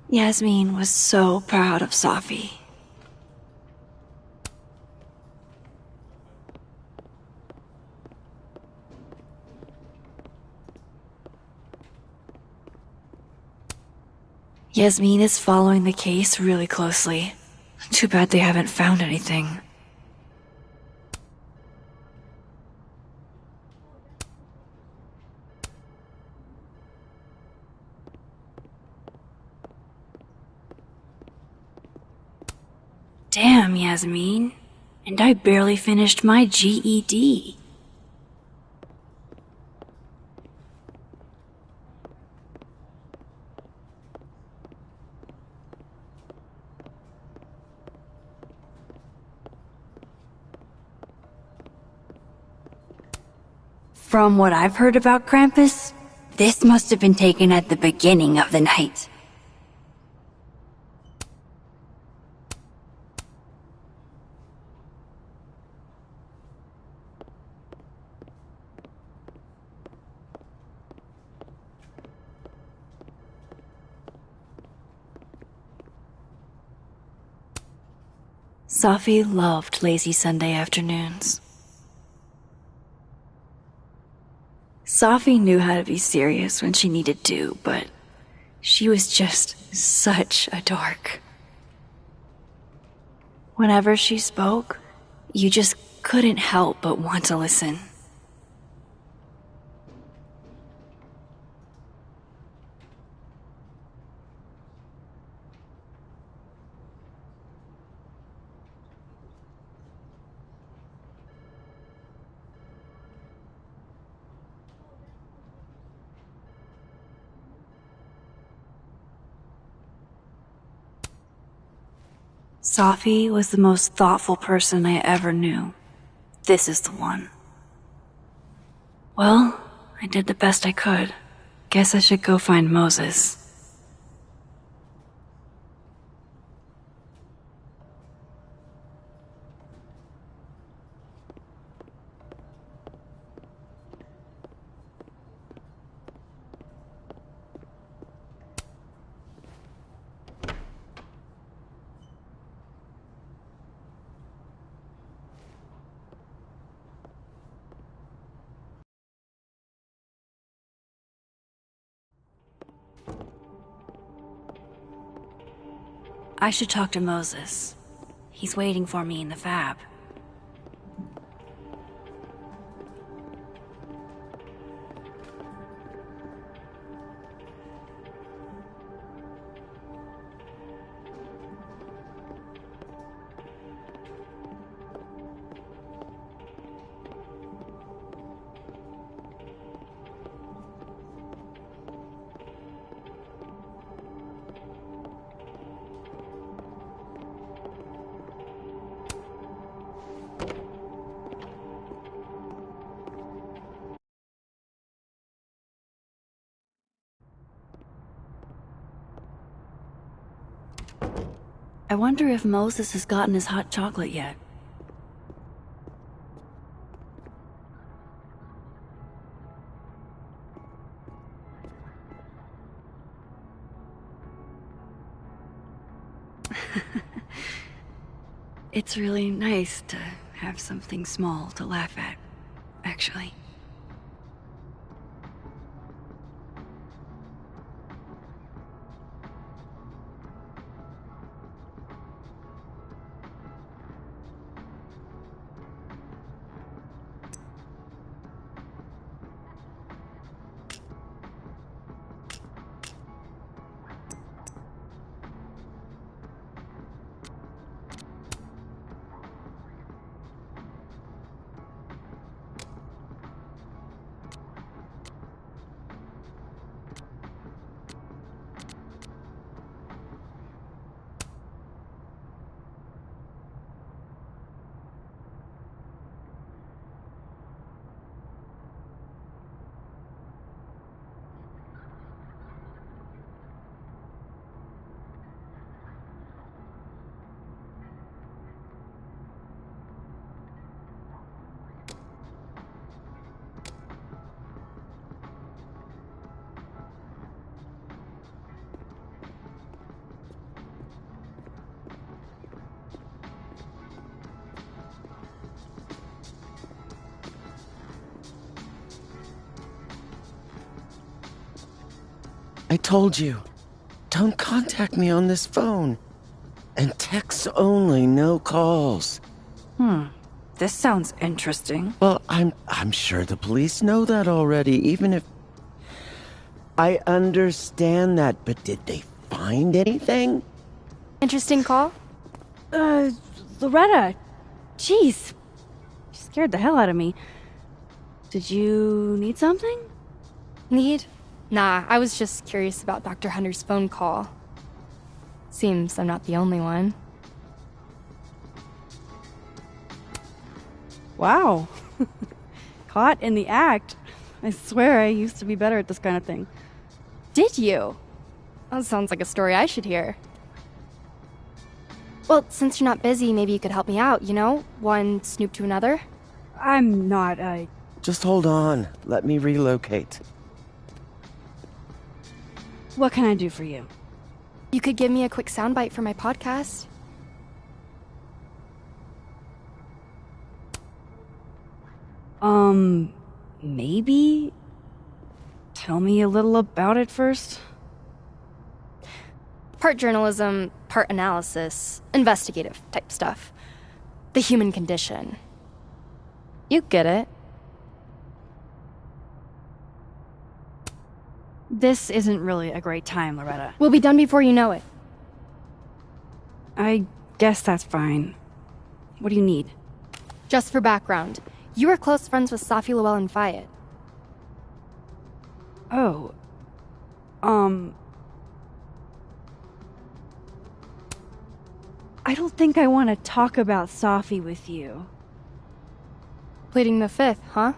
Yasmin was so proud of Safi. Yasmin is following the case really closely. Too bad they haven't found anything. Damn, Yasmin. And I barely finished my GED. From what I've heard about Krampus, this must have been taken at the beginning of the night. Safi loved lazy Sunday afternoons. Safi knew how to be serious when she needed to, but she was just such a dork. Whenever she spoke, you just couldn't help but want to listen. Safi was the most thoughtful person I ever knew. This is the one. Well, I did the best I could. Guess I should go find Moses. I should talk to Moses. He's waiting for me in the fab. I wonder if Moses has gotten his hot chocolate yet. It's really nice to have something small to laugh at, actually. I told you, don't contact me on this phone. And texts only, no calls. This sounds interesting. Well, I'm sure the police know that already, even if... I understand that, but did they find anything? Interesting call? Loretta. Jeez. You scared the hell out of me. Did you need something? Need? Nah, I was just curious about Dr. Hunter's phone call. Seems I'm not the only one. Wow. Caught in the act. I swear I used to be better at this kind of thing. Did you? That sounds like a story I should hear. Well, since you're not busy, maybe you could help me out, you know? One snoop to another? I'm not, Just hold on. Let me relocate. What can I do for you? You could give me a quick soundbite for my podcast. Maybe? Tell me a little about it first. Part journalism, part analysis, investigative type stuff. The human condition. You get it. This isn't really a great time, Loretta. We'll be done before you know it. I guess that's fine. What do you need? Just for background, you were close friends with Safi Lowell and Fayed. Oh. I don't think I want to talk about Safi with you. Pleading the fifth, huh?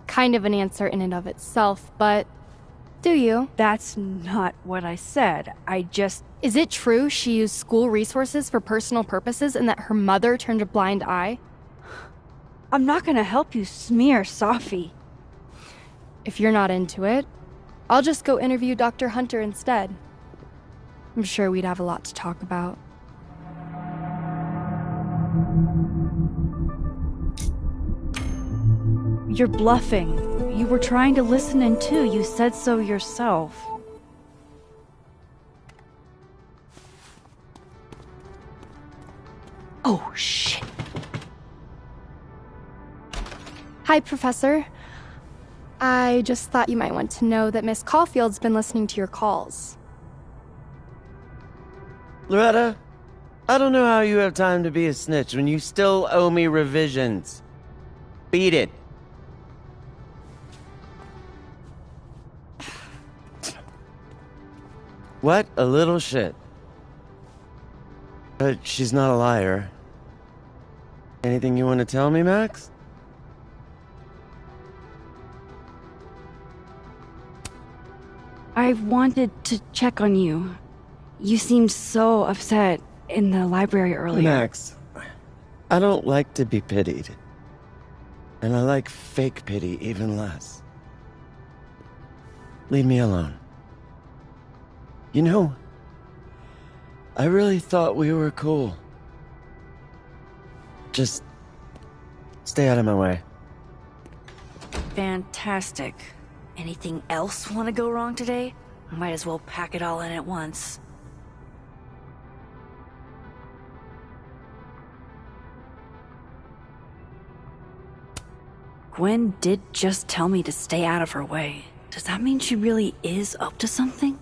Kind of an answer in and of itself, but... do you? That's not what I said. I just... Is it true she used school resources for personal purposes and that her mother turned a blind eye? I'm not gonna help you smear Safi. If you're not into it, I'll just go interview Dr. Hunter instead. I'm sure we'd have a lot to talk about. You're bluffing. You were trying to listen in too. You said so yourself. Oh, shit. Hi, Professor. I just thought you might want to know that Miss Caulfield's been listening to your calls. Loretta, I don't know how you have time to be a snitch when you still owe me revisions. Beat it. What a little shit. But she's not a liar. Anything you want to tell me, Max? I wanted to check on you. You seemed so upset in the library earlier. Max, I don't like to be pitied. And I like fake pity even less. Leave me alone. You know, I really thought we were cool. Just stay out of my way. Fantastic. Anything else want to go wrong today? Might as well pack it all in at once. Gwen did just tell me to stay out of her way. Does that mean she really is up to something?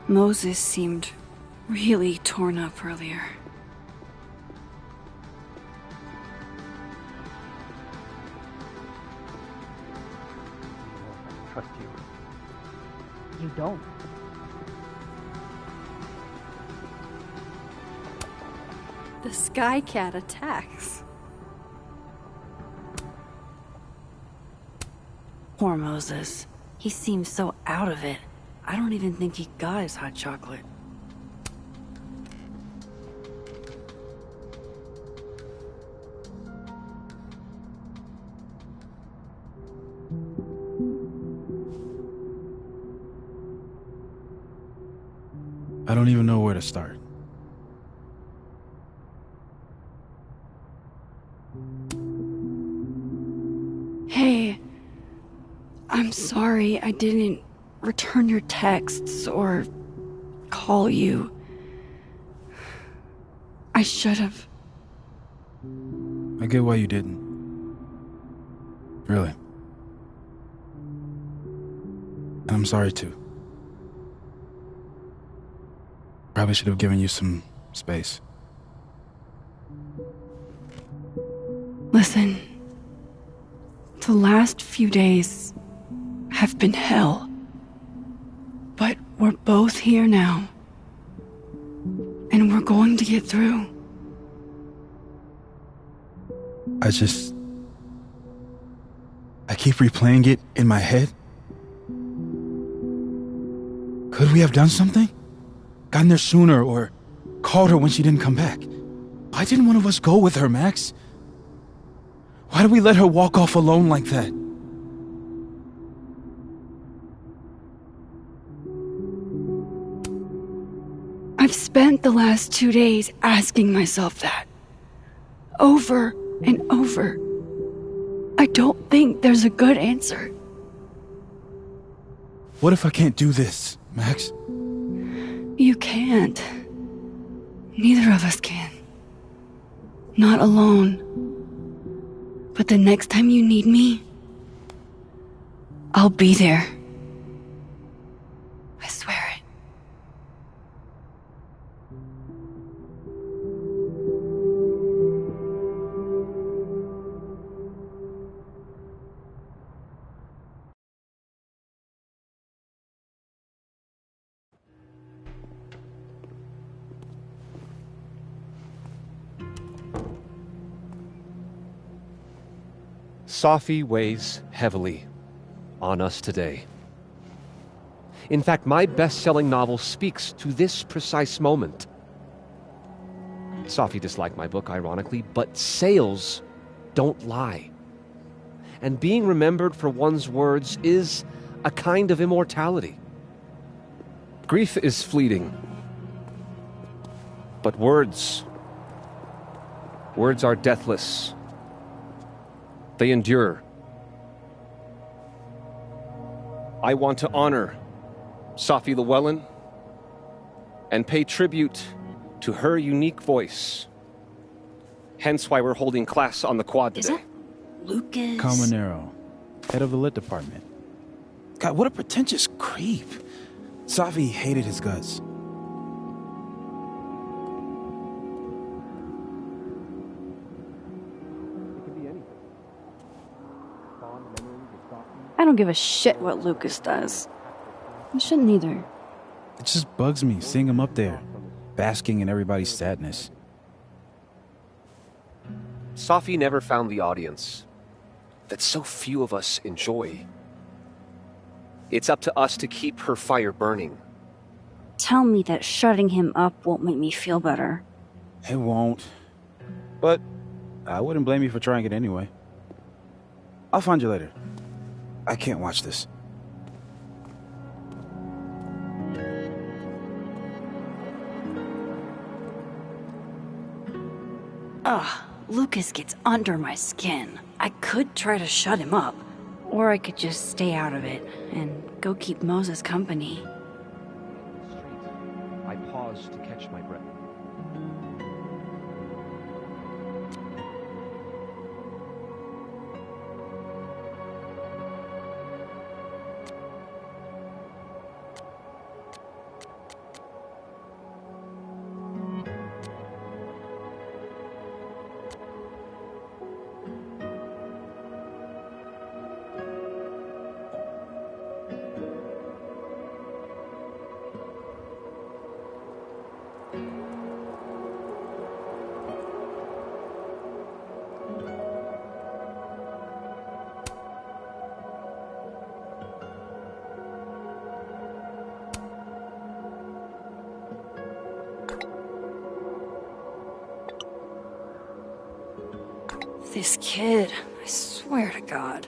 Moses seemed really torn up earlier. Trust you. You don't. The Sky Cat attacks. Poor Moses. He seems so out of it. I don't even think he got his hot chocolate. I don't even know where to start. Hey, I'm sorry I didn't return your texts or call you. I should have. I get why you didn't. Really. And I'm sorry too. Probably should have given you some space. Listen, the last few days have been hell. But we're both here now. And we're going to get through. I keep replaying it in my head. Could we have done something? Gotten there sooner or called her when she didn't come back? Why didn't one of us go with her, Max? Why did we let her walk off alone like that? I've spent the last 2 days asking myself that. Over and over. I don't think there's a good answer. What if I can't do this, Max? You can't. Neither of us can. Not alone. But the next time you need me, I'll be there. I swear it. Safi weighs heavily on us today. In fact, my best-selling novel speaks to this precise moment. Safi disliked my book, ironically, but sales don't lie. And being remembered for one's words is a kind of immortality. Grief is fleeting, but words are deathless. They endure. I want to honor Safi Llewellyn and pay tribute to her unique voice. Hence why we're holding class on the quad today. Is that Lucas? Caminero, head of the lit department. God, what a pretentious creep. Safi hated his guts. I don't give a shit what Lucas does. You shouldn't either. It just bugs me seeing him up there, basking in everybody's sadness. Safi never found the audience. that so few of us enjoy. It's up to us to keep her fire burning. Tell me that shutting him up won't make me feel better. It won't. But I wouldn't blame you for trying it anyway. I'll find you later. I can't watch this. Ugh, Lucas gets under my skin. I could try to shut him up, or I could just stay out of it and go keep Moses company. I paused to catch my breath. This kid, I swear to God.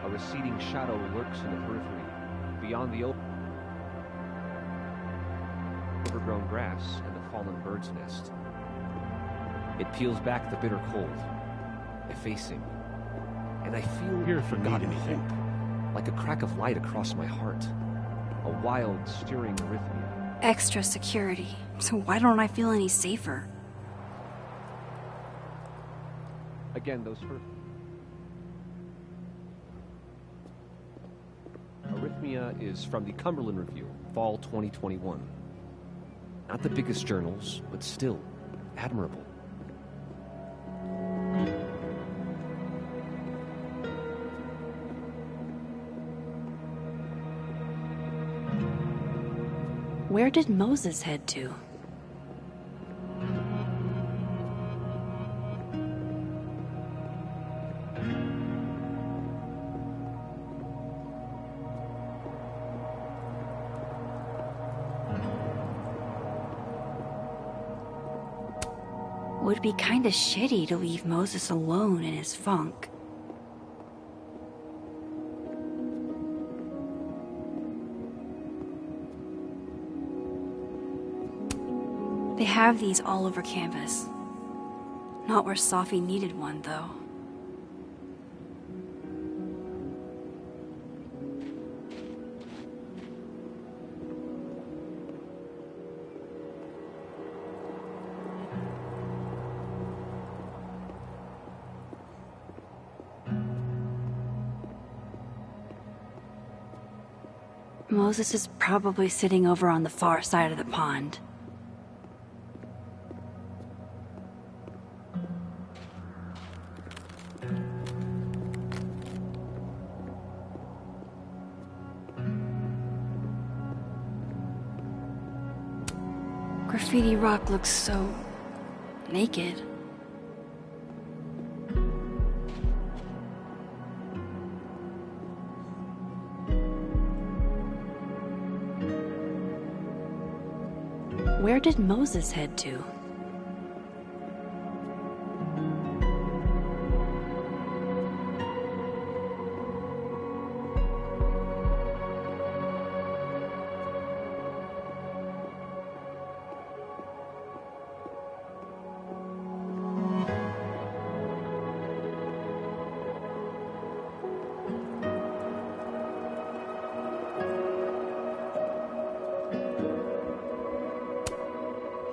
A receding shadow lurks in the periphery, beyond the overgrown grass and the fallen bird's nest. It peels back the bitter cold, effacing, and I feel Here for forgotten anything. hope, like a crack of light across my heart, a wild, stirring arrhythmia. Extra security, so why don't I feel any safer? Again, those first... Arrhythmia is from the Cumberland Review, fall 2021. Not the biggest journals, but still admirable. Where did Moses head to? Would be kinda shitty to leave Moses alone in his funk. They have these all over campus. Not where Safi needed one, though. Moses is probably sitting over on the far side of the pond. Graffiti rock looks so naked. Where did Moses head to?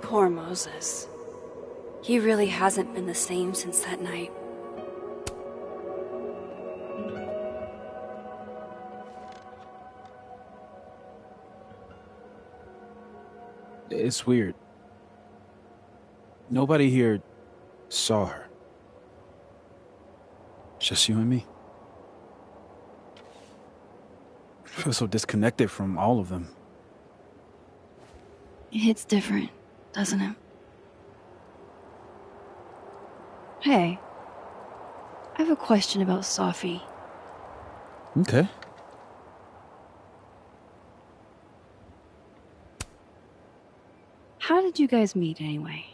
Poor Moses. He really hasn't been the same since that night. It's weird. Nobody here saw her. Just you and me. I feel so disconnected from all of them. It hits different, doesn't it? Hey, I have a question about Sophie. Okay. How did you guys meet anyway?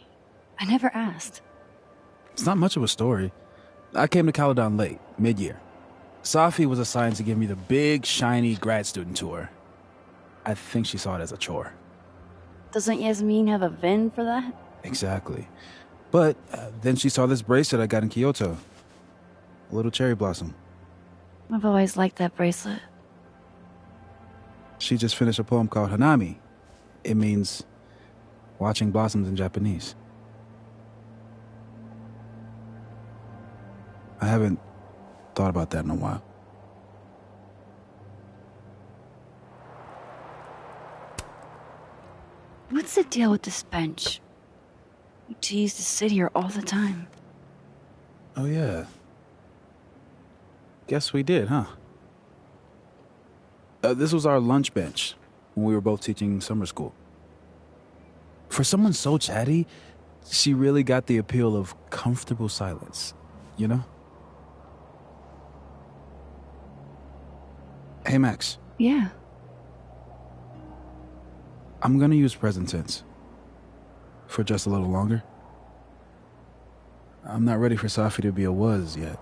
I never asked. It's not much of a story. I came to Caledon late, mid-year. Sophie was assigned to give me the big, shiny grad student tour. I think she saw it as a chore. Doesn't Yasmin have a VIN for that? Exactly. But then she saw this bracelet I got in Kyoto. A little cherry blossom. I've always liked that bracelet. She just finished a poem called Hanami. It means watching blossoms in Japanese. I haven't thought about that in a while. What's the deal with this bench? We used to sit here all the time. Oh, yeah. Guess we did, huh? This was our lunch bench when we were both teaching summer school. For someone so chatty, she really got the appeal of comfortable silence, you know? Hey, Max. Yeah. I'm gonna use present tense. For just a little longer. I'm not ready for Sophie to be a was yet.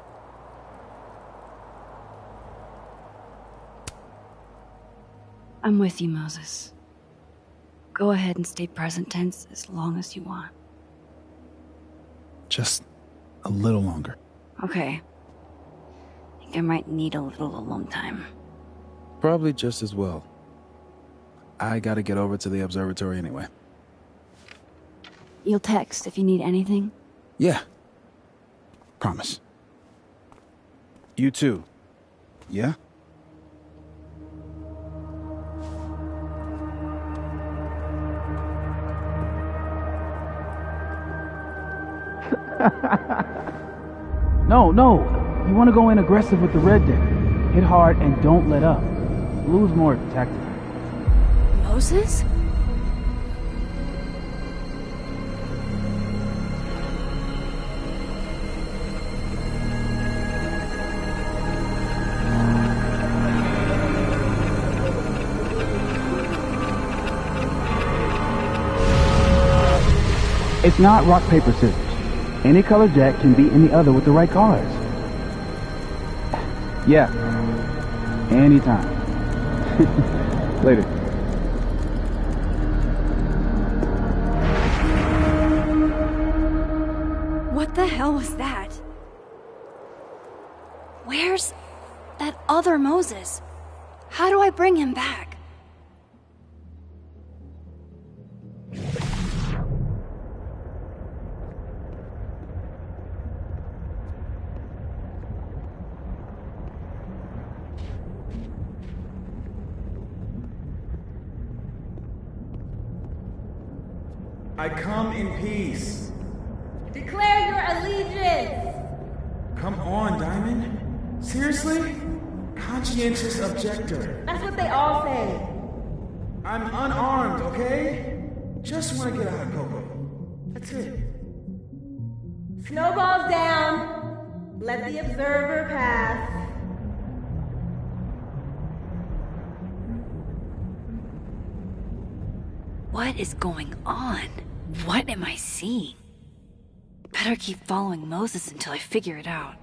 I'm with you, Moses. Go ahead and stay present tense as long as you want. Just a little longer. Okay. I think I might need a little alone time. Probably just as well. I gotta get over to the observatory anyway. You'll text if you need anything? Yeah. Promise. You too. Yeah? No. You want to go in aggressive with the red deck. Hit hard and don't let up. Blue's more tactical. Moses? It's not rock, paper, scissors. Any color jack can beat any other with the right cards. Yeah. Anytime. Later. What the hell was that? Where's that other Moses? How do I bring him back? I come in peace. Declare your allegiance! Come on, Diamond. Seriously? Conscientious objector. That's what they all say. I'm unarmed, okay? Just want to get out of Coco. That's it. Snowballs down. Let the observer pass. What is going on? What am I seeing? Better keep following Moses until I figure it out.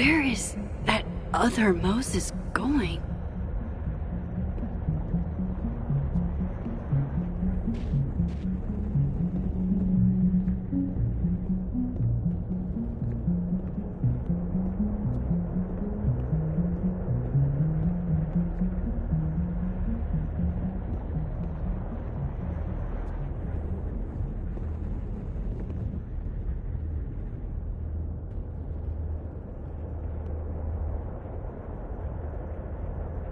Where is that other Moses going?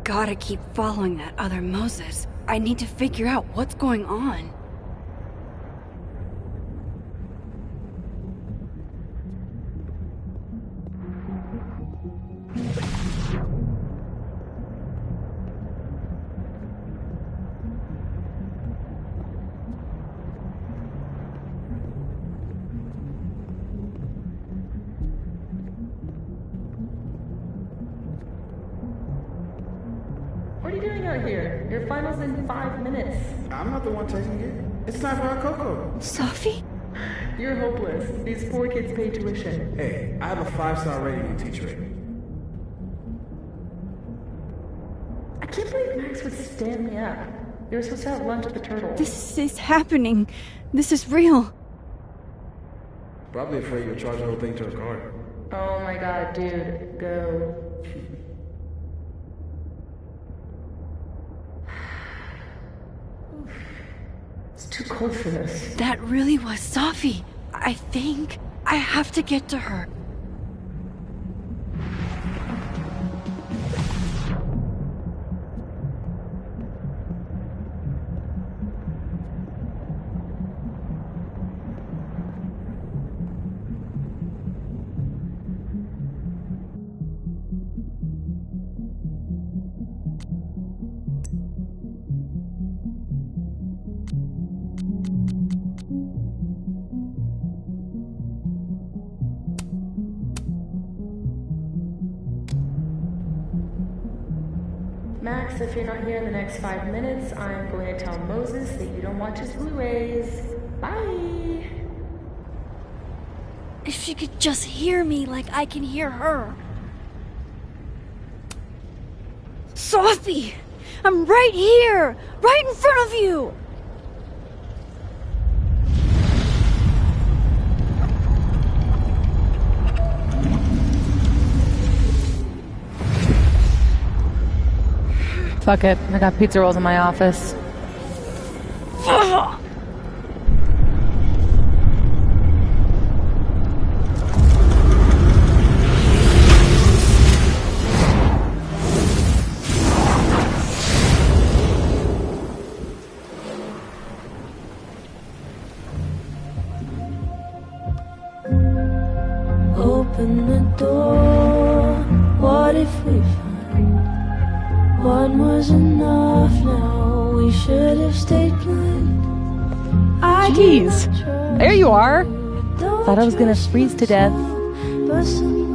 Gotta keep following that other Moses. I need to figure out what's going on. What are you doing out here? Your final's in 5 minutes. I'm not the one taking it. It's time for our Coco. Sophie? You're hopeless. These poor kids pay tuition. Hey, I have a 5-star rating on Teacher Rate. I can't believe Max would stand me up. You were supposed to have lunch at the Turtle. This is happening. This is real. Probably afraid you'll charge the whole thing to her card. Oh my god, dude. Go. It's too cold for this. That really was Sophie. I think I have to get to her. Max, if you're not here in the next 5 minutes, I'm going to tell Moses that you don't watch his Blu-rays. Bye! If she could just hear me like I can hear her. Sophie! I'm right here! Right in front of you! Fuck it. I got pizza rolls in my office. Open the door. What if we find one was enough? Now we should have stayed blind. Jeez. There you are. Thought I was gonna freeze to death. But some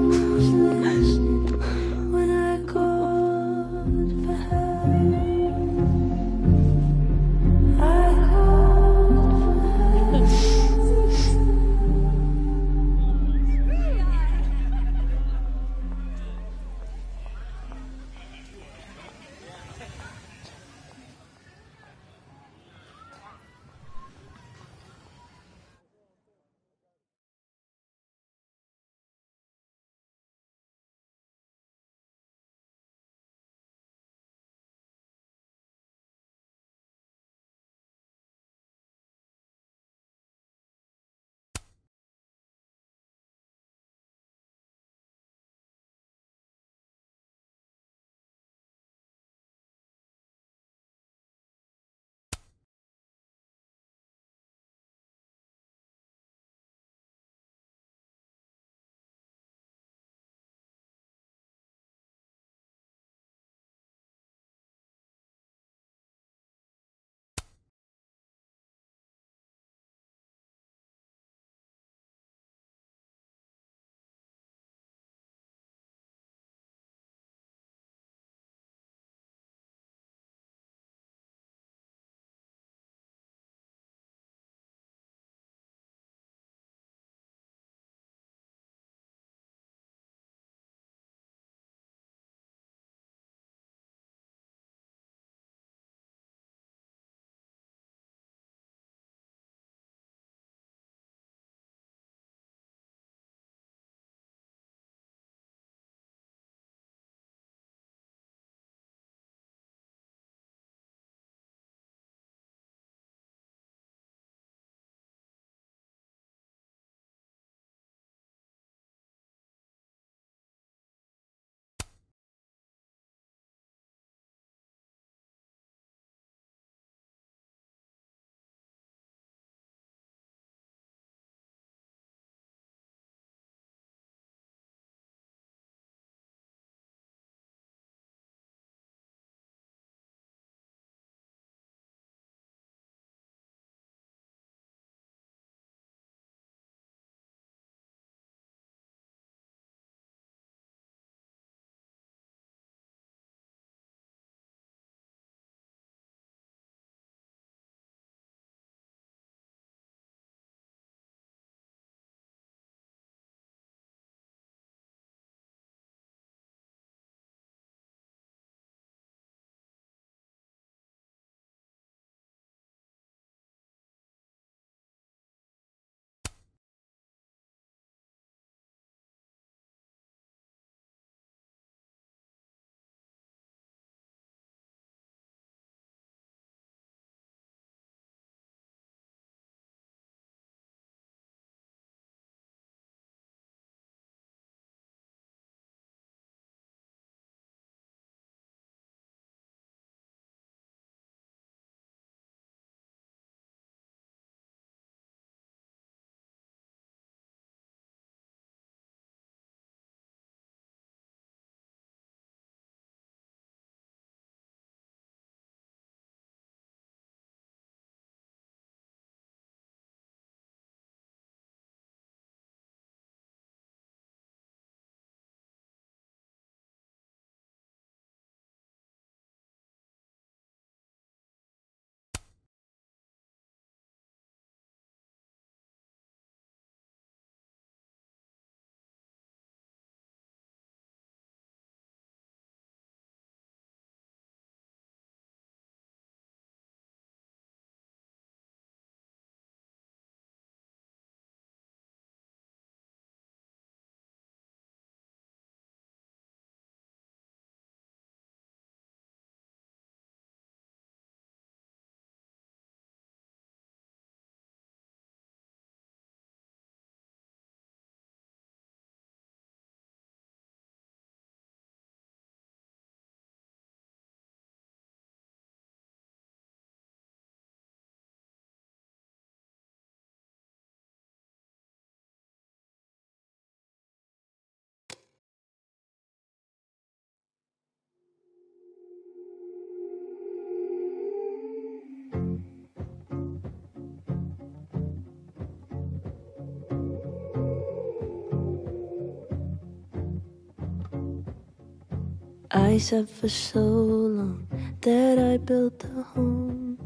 I said for so long that I built a home.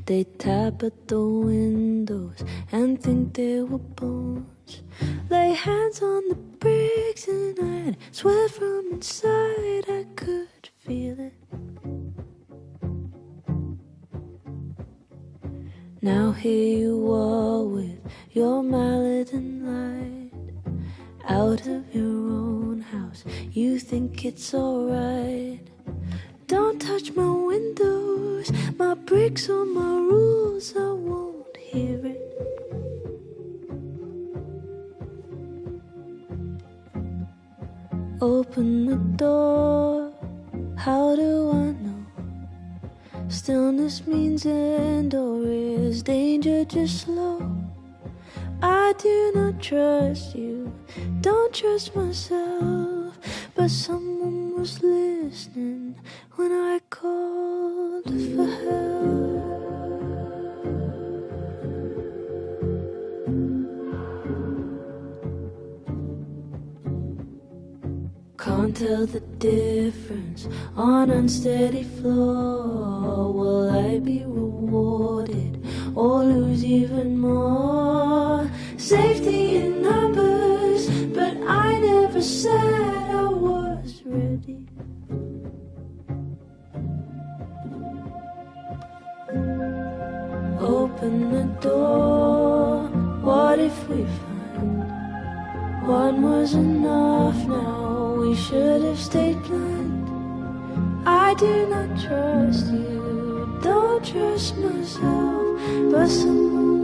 They tap at the windows and think they were bones. Lay hands on the bricks and I'd swear from inside I could feel it. Now here you are with your mallet and light. Out of your own house, you think it's alright. Don't touch my windows, my bricks or my rules, I won't hear it. Open the door, how do I know? Stillness means end, or is danger just slow? I do not trust you, don't trust myself, but someone was listening when I called for help. Can't tell the difference on unsteady floor. Will I be rewarded or lose even more? Safety in numbers, but I never said I was ready. Open the door, what if we find one was enough now? We should have stayed blind. I do not trust you, don't trust myself, but someone